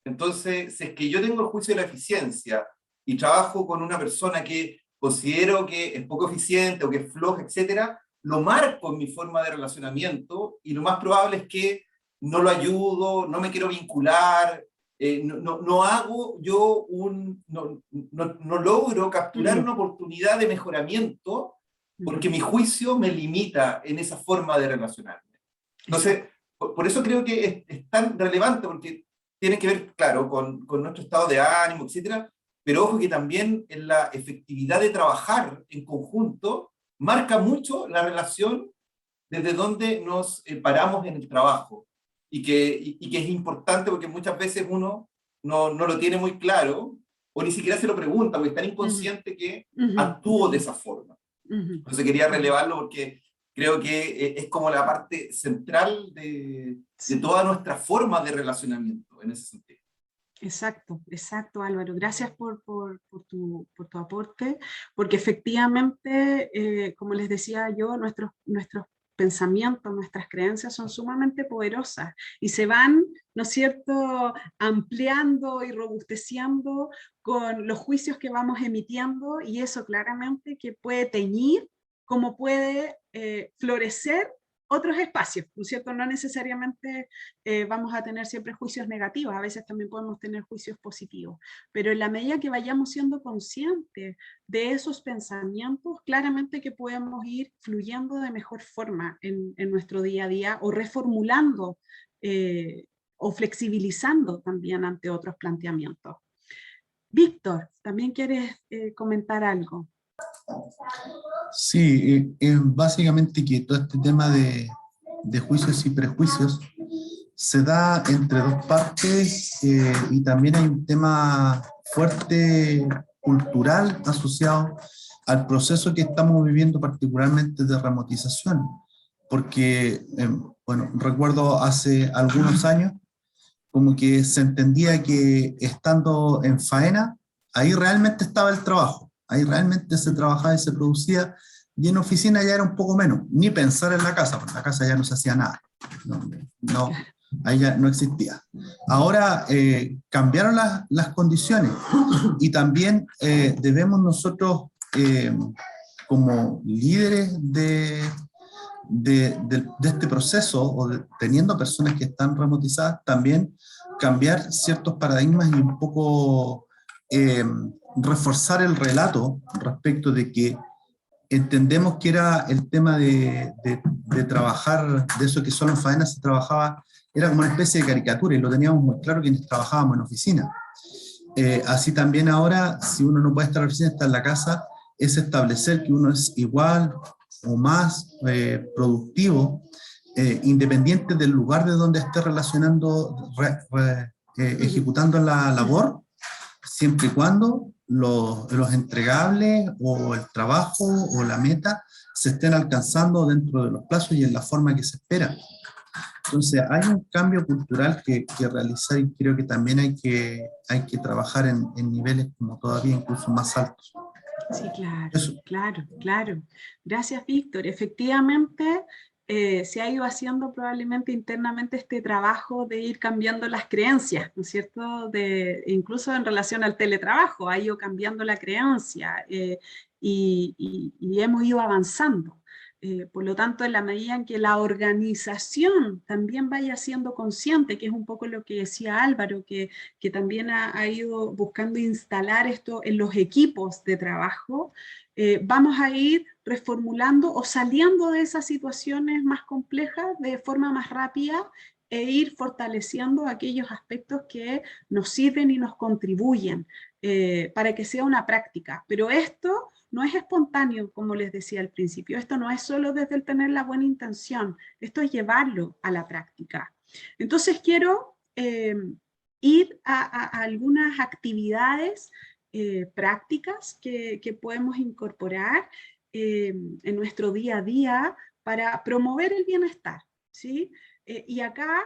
Entonces, si es que yo tengo el juicio de la eficiencia y trabajo con una persona que considero que es poco eficiente o que es floja, etcétera, lo marco en mi forma de relacionamiento, y lo más probable es que no lo ayudo, no me quiero vincular, no hago yo no logro capturar una oportunidad de mejoramiento porque mi juicio me limita en esa forma de relacionarme. Entonces, por eso creo que es tan relevante, porque tiene que ver, claro, con nuestro estado de ánimo, etcétera, pero ojo que también en la efectividad de trabajar en conjunto marca mucho la relación desde donde nos paramos en el trabajo, y que es importante porque muchas veces uno no lo tiene muy claro, o ni siquiera se lo pregunta, porque es tan inconsciente que actúo de esa forma. Entonces quería relevarlo porque creo que es como la parte central de toda nuestra forma de relacionamiento en ese sentido. Exacto, exacto, Álvaro. Gracias por tu aporte, porque efectivamente, como les decía yo, nuestros pensamientos, nuestras creencias son sumamente poderosas y se van, ¿no es cierto?, ampliando y robusteciendo con los juicios que vamos emitiendo, y eso claramente que puede teñir, como puede florecer otros espacios, ¿no es cierto? No necesariamente vamos a tener siempre juicios negativos, a veces también podemos tener juicios positivos, pero en la medida que vayamos siendo conscientes de esos pensamientos, claramente que podemos ir fluyendo de mejor forma en nuestro día a día, o reformulando o flexibilizando también ante otros planteamientos. Víctor, ¿también quieres comentar algo? Sí, básicamente que todo este tema de juicios y prejuicios se da entre dos partes, y también hay un tema fuerte cultural asociado al proceso que estamos viviendo, particularmente de remotización, porque, bueno, recuerdo hace algunos años como que se entendía que estando en faena, ahí realmente estaba el trabajo, ahí realmente se trabajaba y se producía, y en oficina ya era un poco menos, ni pensar en la casa, porque en la casa ya no se hacía nada, no, ahí ya no existía. Ahora cambiaron las condiciones, y también debemos nosotros, como líderes de este proceso, o teniendo personas que están remotizadas, también cambiar ciertos paradigmas y un poco reforzar el relato respecto de que entendemos que era el tema de trabajar, de eso que solo en faena se trabajaba, era como una especie de caricatura, y lo teníamos muy claro quienes trabajábamos en oficina. Así también ahora, si uno no puede estar en la oficina, está en la casa, es establecer que uno es igual o más productivo, independiente del lugar de donde esté relacionando, ejecutando la labor, siempre y cuando los entregables o el trabajo o la meta se estén alcanzando dentro de los plazos y en la forma que se espera. Entonces hay un cambio cultural que realizar, y creo que también hay que trabajar en niveles como todavía incluso más altos. Sí, claro, Eso. claro. Gracias, Víctor. Efectivamente, se ha ido haciendo probablemente internamente este trabajo de ir cambiando las creencias, ¿no es cierto? Incluso en relación al teletrabajo, ha ido cambiando la creencia, y hemos ido avanzando. Por lo tanto, en la medida en que la organización también vaya siendo consciente, que es un poco lo que decía Álvaro, que también ha ido buscando instalar esto en los equipos de trabajo, vamos a ir reformulando o saliendo de esas situaciones más complejas de forma más rápida, e ir fortaleciendo aquellos aspectos que nos sirven y nos contribuyen para que sea una práctica. Pero esto no es espontáneo, como les decía al principio. Esto no es solo desde el tener la buena intención, esto es llevarlo a la práctica. Entonces quiero ir a algunas actividades prácticas que podemos incorporar en nuestro día a día para promover el bienestar, ¿sí? Y acá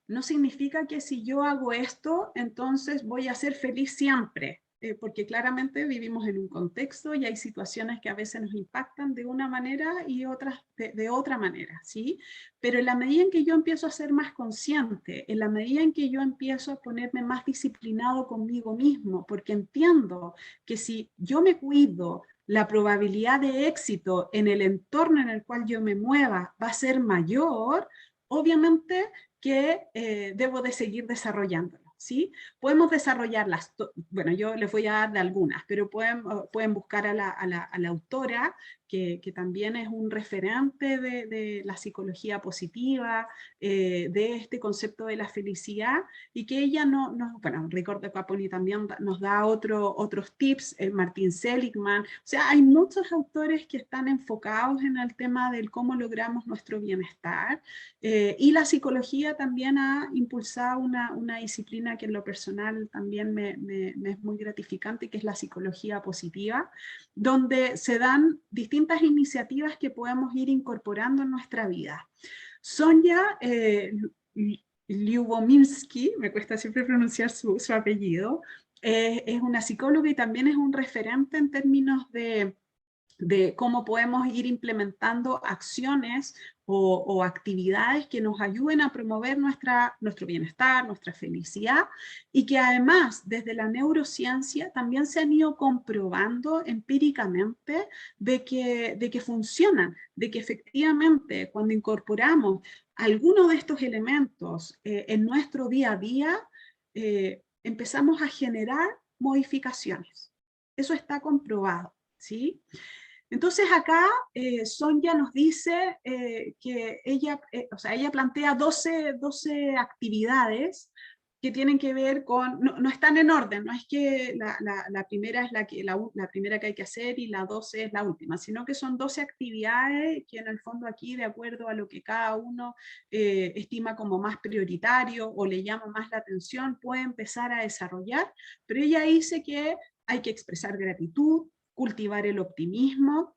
no significa que si yo hago esto, entonces voy a ser feliz siempre, porque claramente vivimos en un contexto y hay situaciones que a veces nos impactan de una manera y otras de otra manera, ¿sí? Pero en la medida en que yo empiezo a ser más consciente, en la medida en que yo empiezo a ponerme más disciplinado conmigo mismo, porque entiendo que si yo me cuido, la probabilidad de éxito en el entorno en el cual yo me mueva va a ser mayor, obviamente que debo de seguir desarrollándolo, ¿sí? Podemos desarrollarlas, bueno, yo les voy a dar de algunas, pero pueden buscar a la autora, que también es un referente de la psicología positiva, de este concepto de la felicidad, y que ella bueno, Ricardo Caponi también nos da otros tips, Martin Seligman, o sea, hay muchos autores que están enfocados en el tema del cómo logramos nuestro bienestar, y la psicología también ha impulsado una disciplina que en lo personal también me es muy gratificante, que es la psicología positiva, donde se dan distintas iniciativas que podemos ir incorporando en nuestra vida. Son ya Lyubomirsky, me cuesta siempre pronunciar su apellido, es una psicóloga y también es un referente en términos de cómo podemos ir implementando acciones o actividades que nos ayuden a promover nuestro bienestar, nuestra felicidad, y que además desde la neurociencia también se han ido comprobando empíricamente de que funcionan, de que efectivamente cuando incorporamos algunos de estos elementos en nuestro día a día, empezamos a generar modificaciones. Eso está comprobado, ¿sí? Entonces acá Sonia nos dice que ella, ella plantea 12 actividades que tienen que ver con, no están en orden, no es que la primera es la primera que hay que hacer y la 12 es la última, sino que son 12 actividades que en el fondo aquí, de acuerdo a lo que cada uno estima como más prioritario o le llama más la atención, puede empezar a desarrollar, pero ella dice que hay que expresar gratitud, cultivar el optimismo,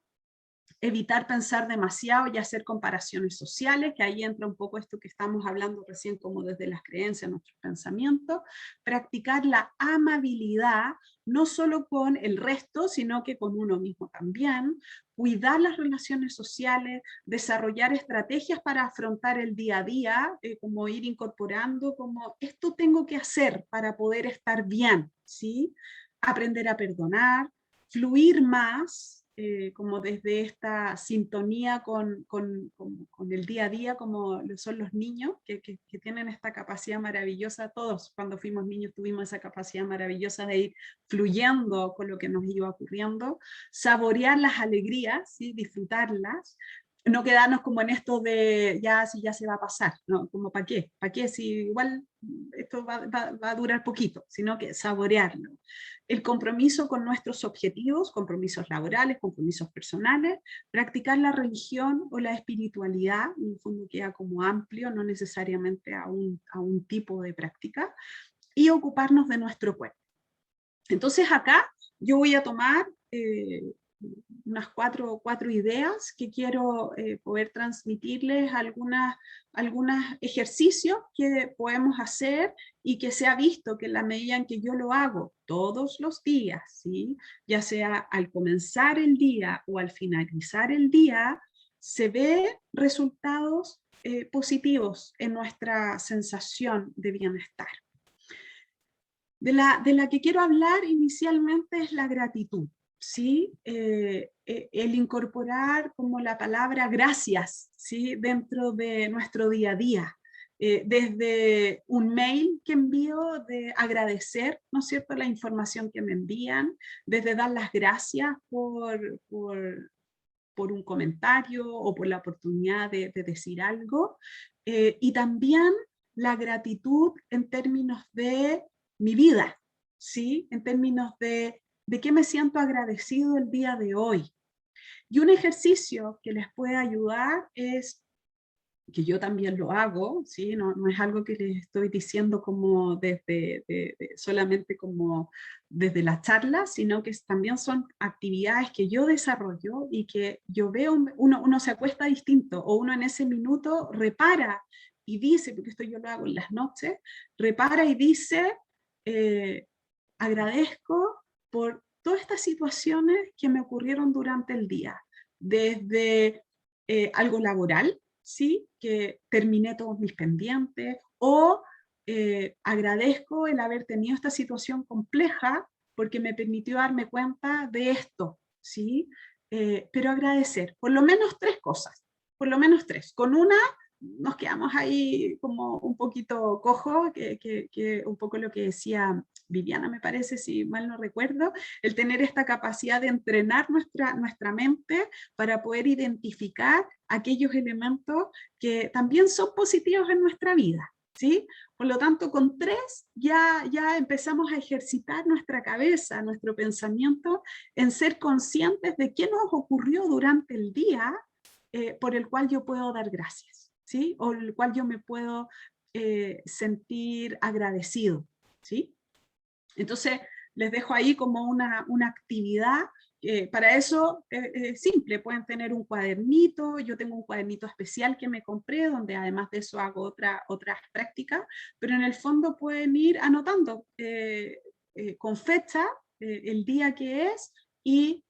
evitar pensar demasiado y hacer comparaciones sociales, que ahí entra un poco esto que estamos hablando recién como desde las creencias, nuestros pensamientos, practicar la amabilidad, no solo con el resto, sino que con uno mismo también, cuidar las relaciones sociales, desarrollar estrategias para afrontar el día a día, como ir incorporando como esto tengo que hacer para poder estar bien, ¿sí? Aprender a perdonar, fluir más, como desde esta sintonía con el día a día, como son los niños, que tienen esta capacidad maravillosa. Todos cuando fuimos niños tuvimos esa capacidad maravillosa de ir fluyendo con lo que nos iba ocurriendo, saborear las alegrías, ¿sí? Disfrutarlas, no quedarnos como en esto de ya se va a pasar, ¿no? Como ¿para qué? ¿Para qué? Si igual esto va a durar poquito, sino que saborearlo. El compromiso con nuestros objetivos, compromisos laborales, compromisos personales, practicar la religión o la espiritualidad, en el fondo queda como amplio, no necesariamente a un tipo de práctica, y ocuparnos de nuestro cuerpo. Entonces acá yo voy a tomar unas cuatro ideas que quiero poder transmitirles, algunos ejercicios que podemos hacer y que se ha visto que en la medida en que yo lo hago todos los días, ¿sí? Ya sea al comenzar el día o al finalizar el día, se ve resultados positivos en nuestra sensación de bienestar. De la que quiero hablar inicialmente es la gratitud. ¿Sí? El incorporar como la palabra gracias, ¿sí? Dentro de nuestro día a día, desde un mail que envío de agradecer, ¿no es cierto?, la información que me envían, desde dar las gracias por un comentario o por la oportunidad de decir algo, y también la gratitud en términos de mi vida, ¿sí? En términos de qué me siento agradecido el día de hoy. Y un ejercicio que les puede ayudar es, que yo también lo hago, ¿sí? No es algo que les estoy diciendo como solamente como desde la charla, sino que también son actividades que yo desarrollo y que yo veo, uno se acuesta distinto, o uno en ese minuto repara y dice, porque esto yo lo hago en las noches, repara y dice, agradezco por todas estas situaciones que me ocurrieron durante el día, desde algo laboral, ¿sí? Que terminé todos mis pendientes, o agradezco el haber tenido esta situación compleja porque me permitió darme cuenta de esto, ¿sí? Pero agradecer, por lo menos 3 cosas, por lo menos 3. Con una nos quedamos ahí como un poquito cojo, que un poco lo que decía Viviana, me parece, si mal no recuerdo, el tener esta capacidad de entrenar nuestra mente para poder identificar aquellos elementos que también son positivos en nuestra vida, ¿sí? Por lo tanto, con 3 ya empezamos a ejercitar nuestra cabeza, nuestro pensamiento, en ser conscientes de qué nos ocurrió durante el día por el cual yo puedo dar gracias, ¿sí? O el cual yo me puedo sentir agradecido, ¿sí? Entonces, les dejo ahí como una actividad Para eso es simple, pueden tener un cuadernito, yo tengo un cuadernito especial que me compré, donde además de eso hago otras prácticas, pero en el fondo pueden ir anotando con fecha el día que es y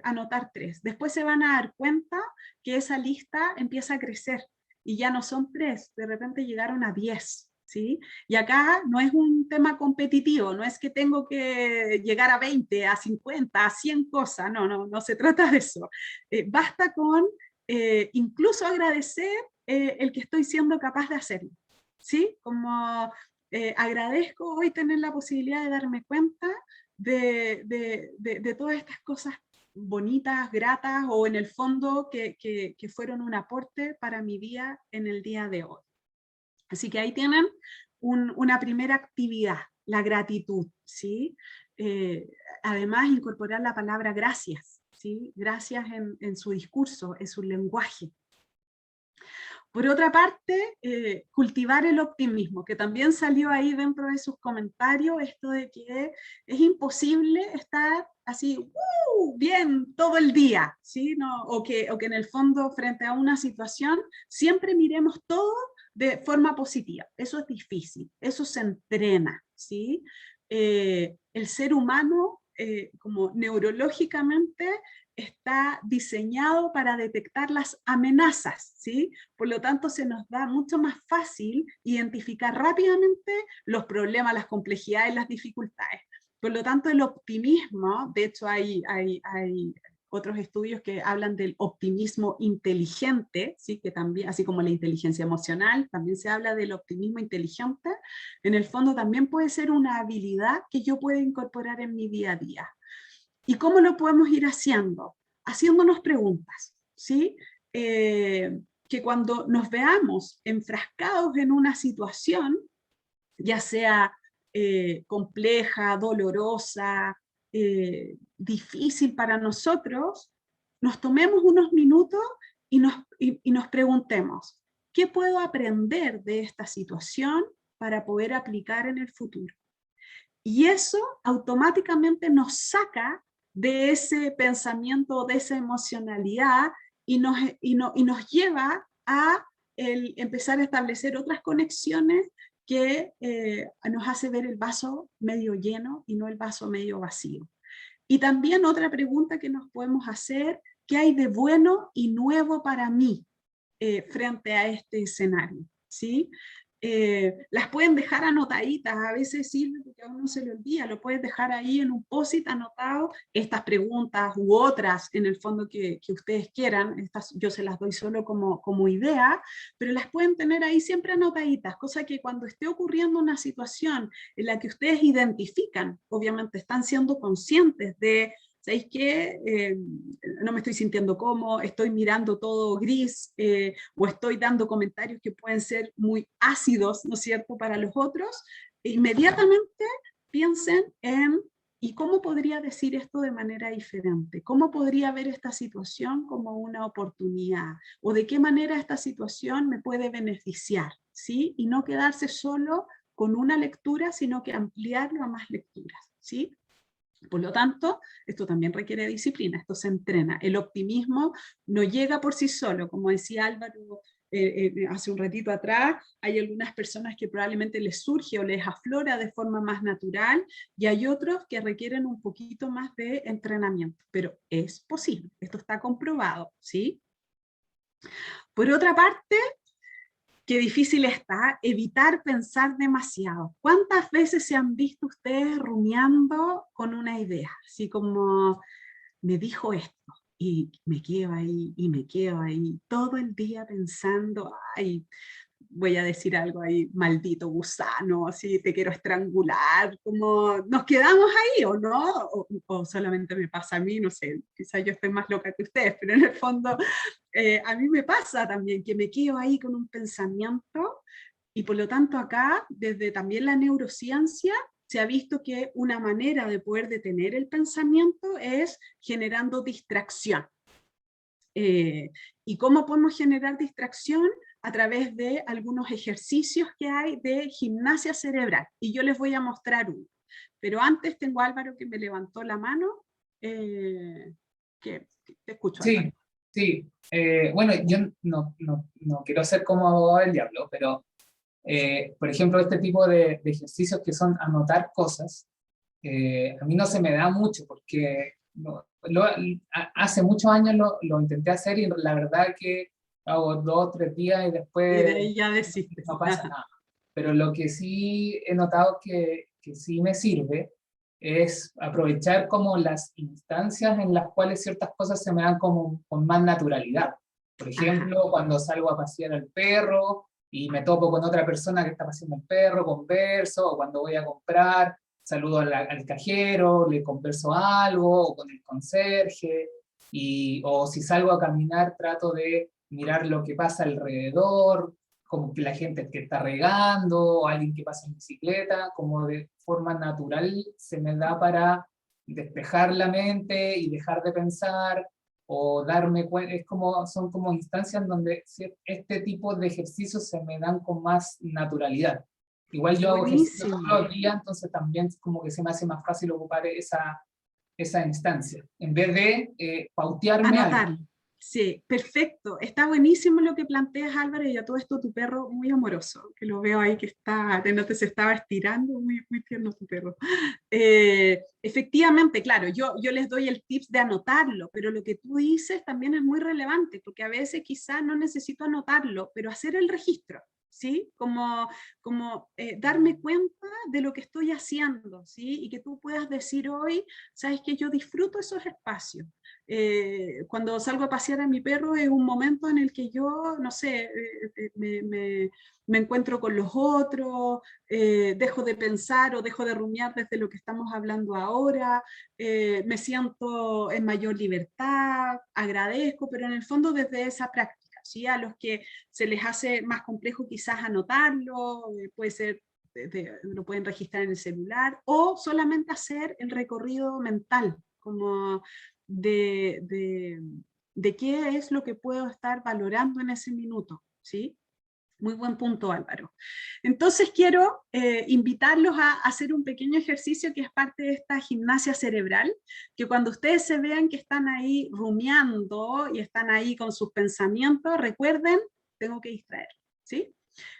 anotar 3. Después se van a dar cuenta que esa lista empieza a crecer y ya no son 3, de repente llegaron a 10. ¿Sí? Y acá no es un tema competitivo, no es que tengo que llegar a 20, a 50, a 100 cosas, no se trata de eso. Basta con incluso agradecer el que estoy siendo capaz de hacerlo, ¿sí? Como agradezco hoy tener la posibilidad de darme cuenta de todas estas cosas bonitas, gratas, o en el fondo que fueron un aporte para mi día en el día de hoy. Así que ahí tienen una primera actividad, la gratitud, ¿sí? Además, incorporar la palabra gracias, ¿sí? Gracias en su discurso, en su lenguaje. Por otra parte, cultivar el optimismo, que también salió ahí dentro de sus comentarios, esto de que es imposible estar así, bien, todo el día, ¿sí? ¿No? O que en el fondo, frente a una situación, siempre miremos todo de forma positiva. Eso es difícil, eso se entrena, ¿sí? El ser humano, como neurológicamente, está diseñado para detectar las amenazas, ¿sí? Por lo tanto, se nos da mucho más fácil identificar rápidamente los problemas, las complejidades, las dificultades. Por lo tanto, el optimismo, de hecho hay otros estudios que hablan del optimismo inteligente, ¿sí? Que también, así como la inteligencia emocional, también se habla del optimismo inteligente. En el fondo también puede ser una habilidad que yo puedo incorporar en mi día a día. ¿Y cómo lo podemos ir haciendo? Haciéndonos preguntas, ¿sí? Que cuando nos veamos enfrascados en una situación, ya sea compleja, dolorosa, difícil para nosotros, nos tomemos unos minutos y nos preguntemos, ¿qué puedo aprender de esta situación para poder aplicar en el futuro? Y eso automáticamente nos saca de ese pensamiento, de esa emocionalidad, y nos lleva a empezar a establecer otras conexiones que nos hace ver el vaso medio lleno y no el vaso medio vacío. Y también otra pregunta que nos podemos hacer, ¿qué hay de bueno y nuevo para mí frente a este escenario? ¿Sí? Las pueden dejar anotaditas, a veces sirve porque a uno se le olvida, lo puedes dejar ahí en un post-it anotado, estas preguntas u otras en el fondo que ustedes quieran, estas yo se las doy solo como idea, pero las pueden tener ahí siempre anotaditas, cosa que cuando esté ocurriendo una situación en la que ustedes identifican, obviamente están siendo conscientes de, ¿sabéis qué? No me estoy sintiendo cómodo, estoy mirando todo gris, o estoy dando comentarios que pueden ser muy ácidos, ¿no es cierto?, para los otros. Inmediatamente piensen en, ¿y cómo podría decir esto de manera diferente? ¿Cómo podría ver esta situación como una oportunidad? ¿O de qué manera esta situación me puede beneficiar? ¿Sí? Y no quedarse solo con una lectura, sino que ampliarlo a más lecturas, ¿sí? Por lo tanto, esto también requiere disciplina, esto se entrena. El optimismo no llega por sí solo, como decía Álvaro hace un ratito atrás, hay algunas personas que probablemente les surge o les aflora de forma más natural, y hay otros que requieren un poquito más de entrenamiento, pero es posible, esto está comprobado, ¿sí? Por otra parte, qué difícil está evitar pensar demasiado. ¿Cuántas veces se han visto ustedes rumiando con una idea? Así como, me dijo esto, y me quedo ahí, y me quedo ahí, todo el día pensando, ay, voy a decir algo ahí, maldito gusano, así te quiero estrangular, como nos quedamos ahí, ¿o no? O solamente me pasa a mí, no sé, quizás yo estoy más loca que ustedes, pero en el fondo a mí me pasa también que me quedo ahí con un pensamiento, y por lo tanto acá, desde también la neurociencia, se ha visto que una manera de poder detener el pensamiento es generando distracción. ¿Y cómo podemos generar distracción? A través de algunos ejercicios que hay de gimnasia cerebral, y yo les voy a mostrar uno. Pero antes tengo a Álvaro que me levantó la mano. Que te escucho. Sí, Álvaro. sí. Bueno, yo no quiero ser como abogado del diablo, pero, por ejemplo, este tipo de ejercicios que son anotar cosas, a mí no se me da mucho, porque hace muchos años lo intenté hacer y la verdad que hago 2 o 3 días y Y de después ahí ya desistes. no pasa nada. Pero lo que sí he notado que sí me sirve es aprovechar como las instancias en las cuales ciertas cosas se me dan como con más naturalidad. Por ejemplo, cuando salgo a pasear al perro y me topo con otra persona que está paseando el perro, converso, o cuando voy a comprar, saludo al cajero, le converso algo, o con el conserje, o si salgo a caminar trato de mirar lo que pasa alrededor, como que la gente que está regando, o alguien que pasa en bicicleta, como de forma natural se me da para despejar la mente y dejar de pensar, o darme cuenta, son como instancias donde este tipo de ejercicios se me dan con más naturalidad. Igual yo hago ejercicios todos los días, entonces también como que se me hace más fácil ocupar esa instancia, en vez de pautearme Anotarlo. algo. Sí, perfecto. Está buenísimo lo que planteas, Álvaro, y a todo esto tu perro muy amoroso, que lo veo ahí que está, se estaba estirando, muy, muy tierno tu perro. Efectivamente, claro, yo les doy el tips de anotarlo, pero lo que tú dices también es muy relevante, porque a veces quizás no necesito anotarlo, pero hacer el registro, ¿sí? Como darme cuenta de lo que estoy haciendo, ¿sí? Y que tú puedas decir hoy, sabes que yo disfruto esos espacios. Cuando salgo a pasear a mi perro es un momento en el que yo, no sé, me encuentro con los otros, dejo de pensar o dejo de rumiar desde lo que estamos hablando ahora, me siento en mayor libertad, agradezco, pero en el fondo desde esa práctica, ¿sí? A los que se les hace más complejo quizás anotarlo, puede ser, lo pueden registrar en el celular, o solamente hacer el recorrido mental, como de qué es lo que puedo estar valorando en ese minuto, ¿sí? Muy buen punto, Álvaro. Entonces quiero invitarlos a hacer un pequeño ejercicio que es parte de esta gimnasia cerebral, que cuando ustedes se vean que están ahí rumiando y están ahí con sus pensamientos, recuerden, tengo que distraer, ¿sí?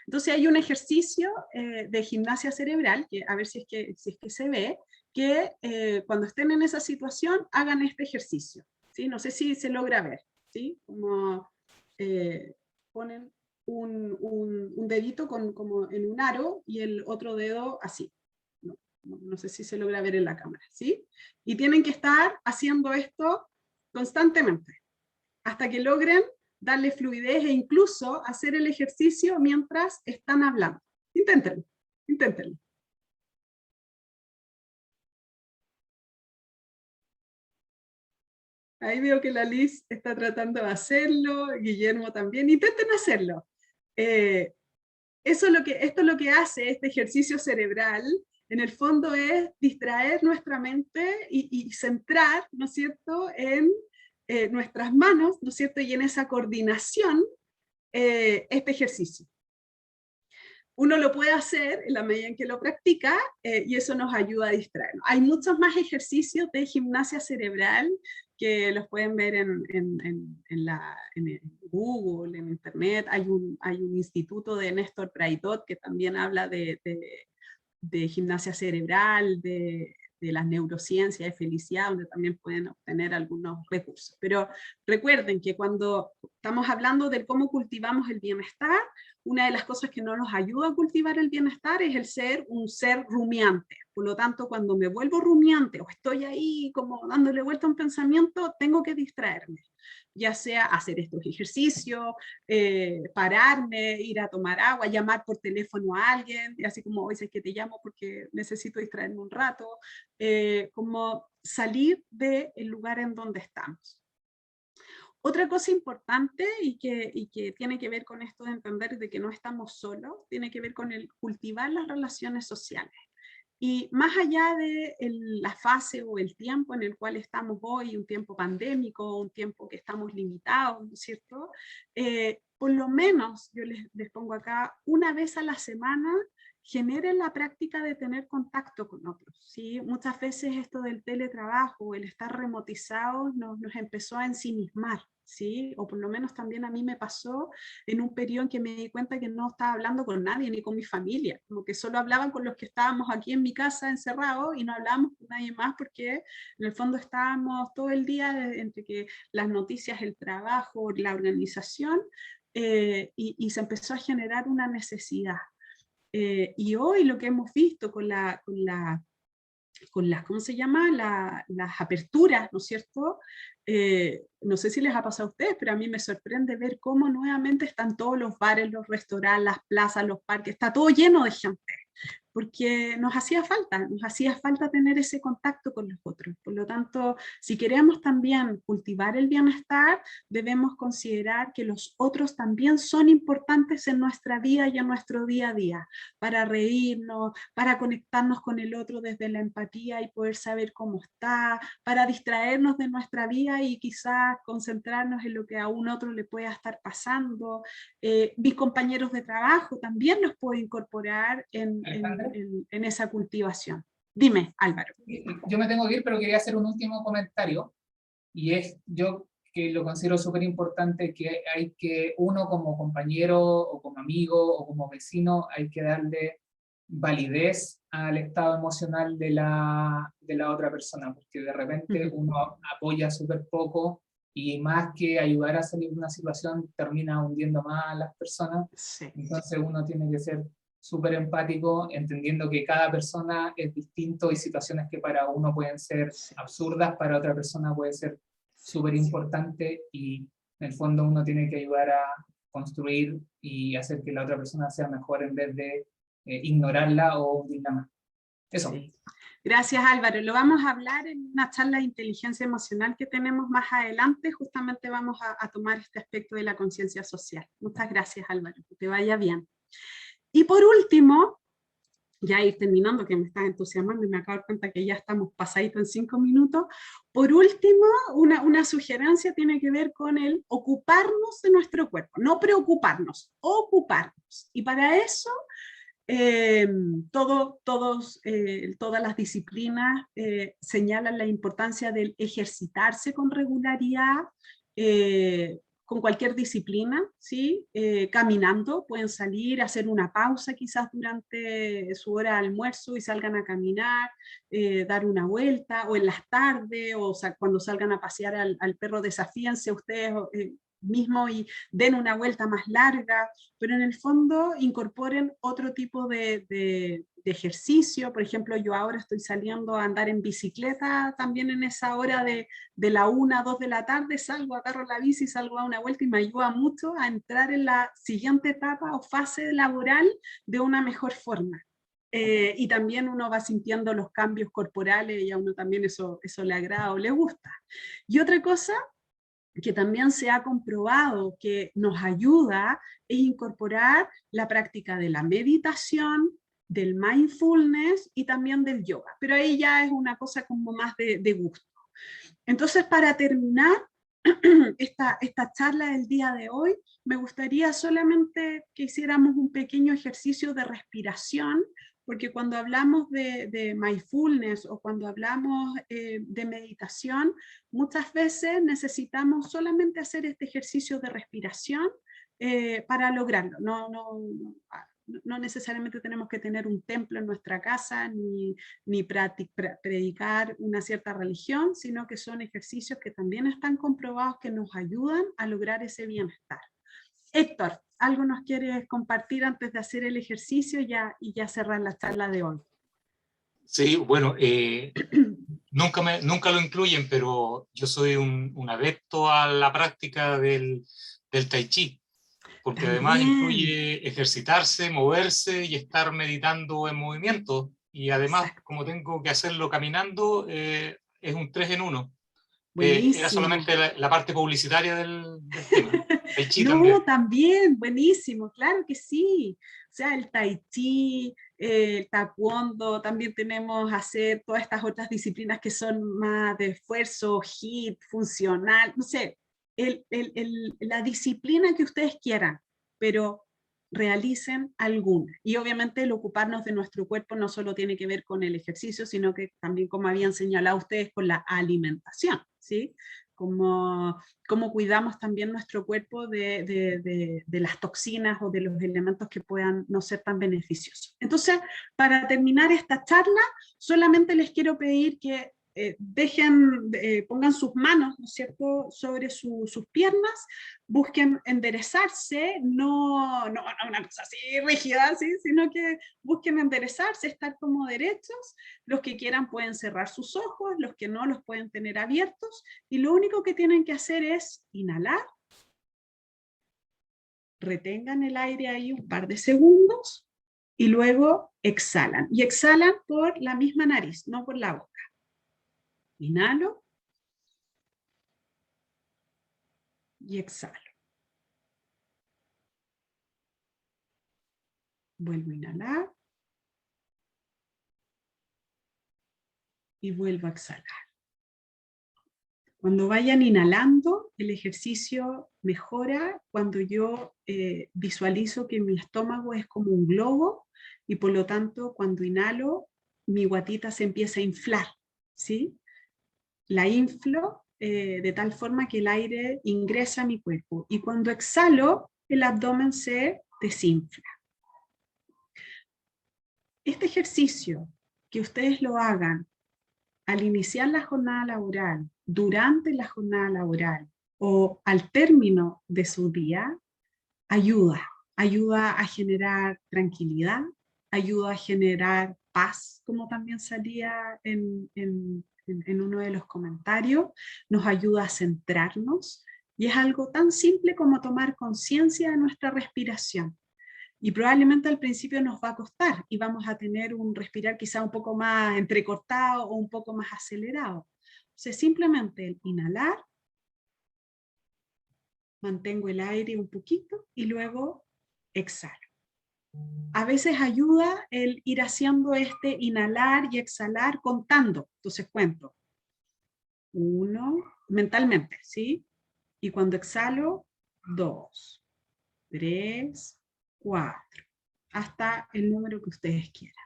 Entonces hay un ejercicio de gimnasia cerebral, que a ver si es que se ve, que cuando estén en esa situación hagan este ejercicio, ¿sí? No sé si se logra ver, ¿sí? Como ponen un dedito como en un aro y el otro dedo así. No sé si se logra ver en la cámara, ¿sí? Y tienen que estar haciendo esto constantemente, hasta que logren darle fluidez e incluso hacer el ejercicio mientras están hablando. Inténtenlo, inténtenlo. Ahí veo que la Liz está tratando de hacerlo, Guillermo también. Intenten hacerlo. Esto es lo que hace este ejercicio cerebral, en el fondo es distraer nuestra mente y centrar, ¿no es cierto?, en nuestras manos, ¿no es cierto?, y en esa coordinación, este ejercicio. Uno lo puede hacer en la medida en que lo practica y eso nos ayuda a distraernos. Hay muchos más ejercicios de gimnasia cerebral que los pueden ver en Google, en Internet. Hay un instituto de Néstor Praidot que también habla de gimnasia cerebral, de las neurociencias de felicidad, donde también pueden obtener algunos recursos. Pero recuerden que cuando estamos hablando de cómo cultivamos el bienestar, una de las cosas que no nos ayuda a cultivar el bienestar es el ser un ser rumiante. Por lo tanto, cuando me vuelvo rumiante o estoy ahí como dándole vuelta a un pensamiento, tengo que distraerme. Ya sea hacer estos ejercicios, pararme, ir a tomar agua, llamar por teléfono a alguien, y así como hoy sé que te llamo porque necesito distraerme un rato, como salir del lugar en donde estamos. Otra cosa importante y que tiene que ver con esto de entender de que no estamos solos, tiene que ver con el cultivar las relaciones sociales. Y más allá de la fase o el tiempo en el cual estamos hoy, un tiempo pandémico, un tiempo que estamos limitados, ¿no es cierto? Por lo menos, yo les pongo acá, una vez a la semana, generen la práctica de tener contacto con otros, ¿sí? Muchas veces esto del teletrabajo, el estar remotizados, nos empezó a ensimismar, ¿sí? O por lo menos también a mí me pasó en un periodo en que me di cuenta que no estaba hablando con nadie, ni con mi familia, como que solo hablaban con los que estábamos aquí en mi casa encerrados y no hablábamos con nadie más porque en el fondo estábamos todo el día entre que las noticias, el trabajo, la organización, y se empezó a generar una necesidad. Y hoy lo que hemos visto con las, ¿cómo se llama? Las aperturas, ¿no es cierto? No sé si les ha pasado a ustedes, pero a mí me sorprende ver cómo nuevamente están todos los bares, los restaurantes, las plazas, los parques, está todo lleno de gente, porque nos hacía falta tener ese contacto con los otros. Por lo tanto, si queremos también cultivar el bienestar, debemos considerar que los otros también son importantes en nuestra vida y en nuestro día a día, para reírnos, para conectarnos con el otro desde la empatía y poder saber cómo está, para distraernos de nuestra vida y quizás concentrarnos en lo que a un otro le pueda estar pasando. Mis compañeros de trabajo también los puedo incorporar en esa cultivación. Dime, Álvaro. Yo me tengo que ir, pero quería hacer un último comentario, y es, yo que lo considero súper importante, que hay que, uno como compañero, o como amigo, o como vecino, hay que darle validez al estado emocional de la otra persona, porque de repente uno apoya súper poco, y más que ayudar a salir de una situación, termina hundiendo más a las personas. Sí. Entonces uno tiene que ser súper empático, entendiendo que cada persona es distinto, y situaciones que para uno pueden ser absurdas, para otra persona puede ser súper importante, y en el fondo uno tiene que ayudar a construir y hacer que la otra persona sea mejor en vez de ignorarla o hundirla más. Eso. Sí. Gracias, Álvaro. Lo vamos a hablar en una charla de inteligencia emocional que tenemos más adelante. Justamente vamos a tomar este aspecto de la conciencia social. Muchas gracias, Álvaro. Que te vaya bien. Y por último, ya ir terminando, que me estás entusiasmando y me acabo de dar cuenta que ya estamos pasaditos en 5 minutos. Por último, una sugerencia tiene que ver con el ocuparnos de nuestro cuerpo. No preocuparnos, ocuparnos. Y para eso, todas las disciplinas señalan la importancia del ejercitarse con regularidad, con cualquier disciplina, ¿sí? Caminando, pueden salir, hacer una pausa quizás durante su hora de almuerzo y salgan a caminar, dar una vuelta, o en las tardes, o sea, cuando salgan a pasear al perro, desafíense ustedes mismo y den una vuelta más larga, pero en el fondo incorporen otro tipo de ejercicio. Por ejemplo, yo ahora estoy saliendo a andar en bicicleta también en esa hora de la 1 2 de la tarde, salgo, agarro la bici, salgo a una vuelta, y me ayuda mucho a entrar en la siguiente etapa o fase laboral de una mejor forma. Y también uno va sintiendo los cambios corporales, y a uno también eso le agrada o le gusta. Y otra cosa que también se ha comprobado que nos ayuda es incorporar la práctica de la meditación, del mindfulness y también del yoga, pero ahí ya es una cosa como más de gusto. Entonces, para terminar esta charla del día de hoy, me gustaría solamente que hiciéramos un pequeño ejercicio de respiración, porque cuando hablamos de mindfulness o cuando hablamos de meditación, muchas veces necesitamos solamente hacer este ejercicio de respiración para lograrlo. No necesariamente tenemos que tener un templo en nuestra casa ni predicar una cierta religión, sino que son ejercicios que también están comprobados que nos ayudan a lograr ese bienestar. Héctor, ¿algo nos quieres compartir antes de hacer el ejercicio y ya cerrar la charla de hoy? Sí, bueno, nunca lo incluyen, pero yo soy un adepto a la práctica del Tai Chi, porque además incluye ejercitarse, moverse y estar meditando en movimiento, y además, como tengo que hacerlo caminando, es un 3 en 1. Era solamente la parte publicitaria del tema. Tai Chi también, buenísimo, claro que sí. O sea, el Tai Chi, el Taekwondo, también tenemos hacer todas estas otras disciplinas que son más de esfuerzo, HIIT, funcional, no sé, la disciplina que ustedes quieran, pero realicen alguna. Y obviamente el ocuparnos de nuestro cuerpo no solo tiene que ver con el ejercicio, sino que también, como habían señalado ustedes, con la alimentación, ¿sí? Cómo cuidamos también nuestro cuerpo de las toxinas o de los elementos que puedan no ser tan beneficiosos. Entonces, para terminar esta charla, solamente les quiero pedir que pongan sus manos, ¿no es cierto?, sobre sus piernas, busquen enderezarse, no una cosa así rígida, ¿sí?, sino que busquen enderezarse, estar como derechos. Los que quieran pueden cerrar sus ojos, los que no los pueden tener abiertos, y lo único que tienen que hacer es inhalar, retengan el aire ahí un par de segundos, y luego exhalan, y exhalan por la misma nariz, no por la boca. Inhalo y exhalo. Vuelvo a inhalar y vuelvo a exhalar. Cuando vayan inhalando, el ejercicio mejora cuando yo visualizo que mi estómago es como un globo y por lo tanto cuando inhalo mi guatita se empieza a inflar, ¿sí? La inflo de tal forma que el aire ingresa a mi cuerpo y cuando exhalo el abdomen se desinfla. Este ejercicio, que ustedes lo hagan al iniciar la jornada laboral, durante la jornada laboral o al término de su día, ayuda a generar tranquilidad, ayuda a generar paz, como también salía en uno de los comentarios, nos ayuda a centrarnos, y es algo tan simple como tomar conciencia de nuestra respiración. Y probablemente al principio nos va a costar, y vamos a tener un respirar quizá un poco más entrecortado o un poco más acelerado. O sea, simplemente el inhalar, mantengo el aire un poquito y luego exhalo. A veces ayuda el ir haciendo este inhalar y exhalar contando. Entonces cuento 1, mentalmente, ¿sí? Y cuando exhalo, 2, 3, 4, hasta el número que ustedes quieran.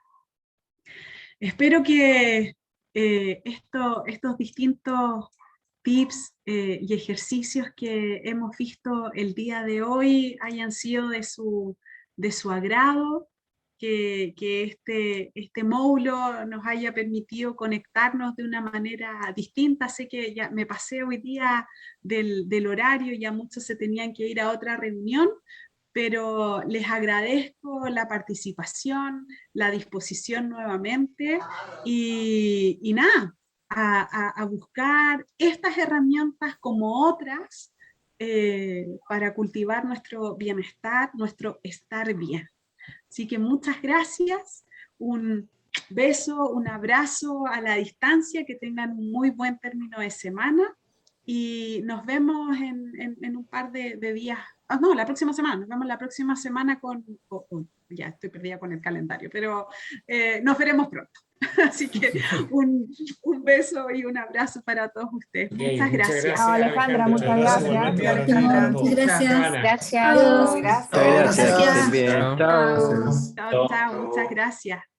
Espero que estos distintos tips y ejercicios que hemos visto el día de hoy hayan sido de su agrado, que este módulo nos haya permitido conectarnos de una manera distinta. Sé que ya me pasé hoy día del horario, ya muchos se tenían que ir a otra reunión, pero les agradezco la participación, la disposición nuevamente, y nada, a buscar estas herramientas como otras para cultivar nuestro bienestar, nuestro estar bien. Así que muchas gracias, un beso, un abrazo a la distancia, que tengan un muy buen término de semana y nos vemos en un par de días. No, la próxima semana, nos vemos la próxima semana ya estoy perdida con el calendario, pero nos veremos pronto. Así que un beso y un abrazo para todos ustedes. Muchas gracias. Chao, Alejandra, muchas gracias. Muchas gracias. Gracias. Gracias. Gracias. Gracias. Bien. Chao. Chao, muchas gracias.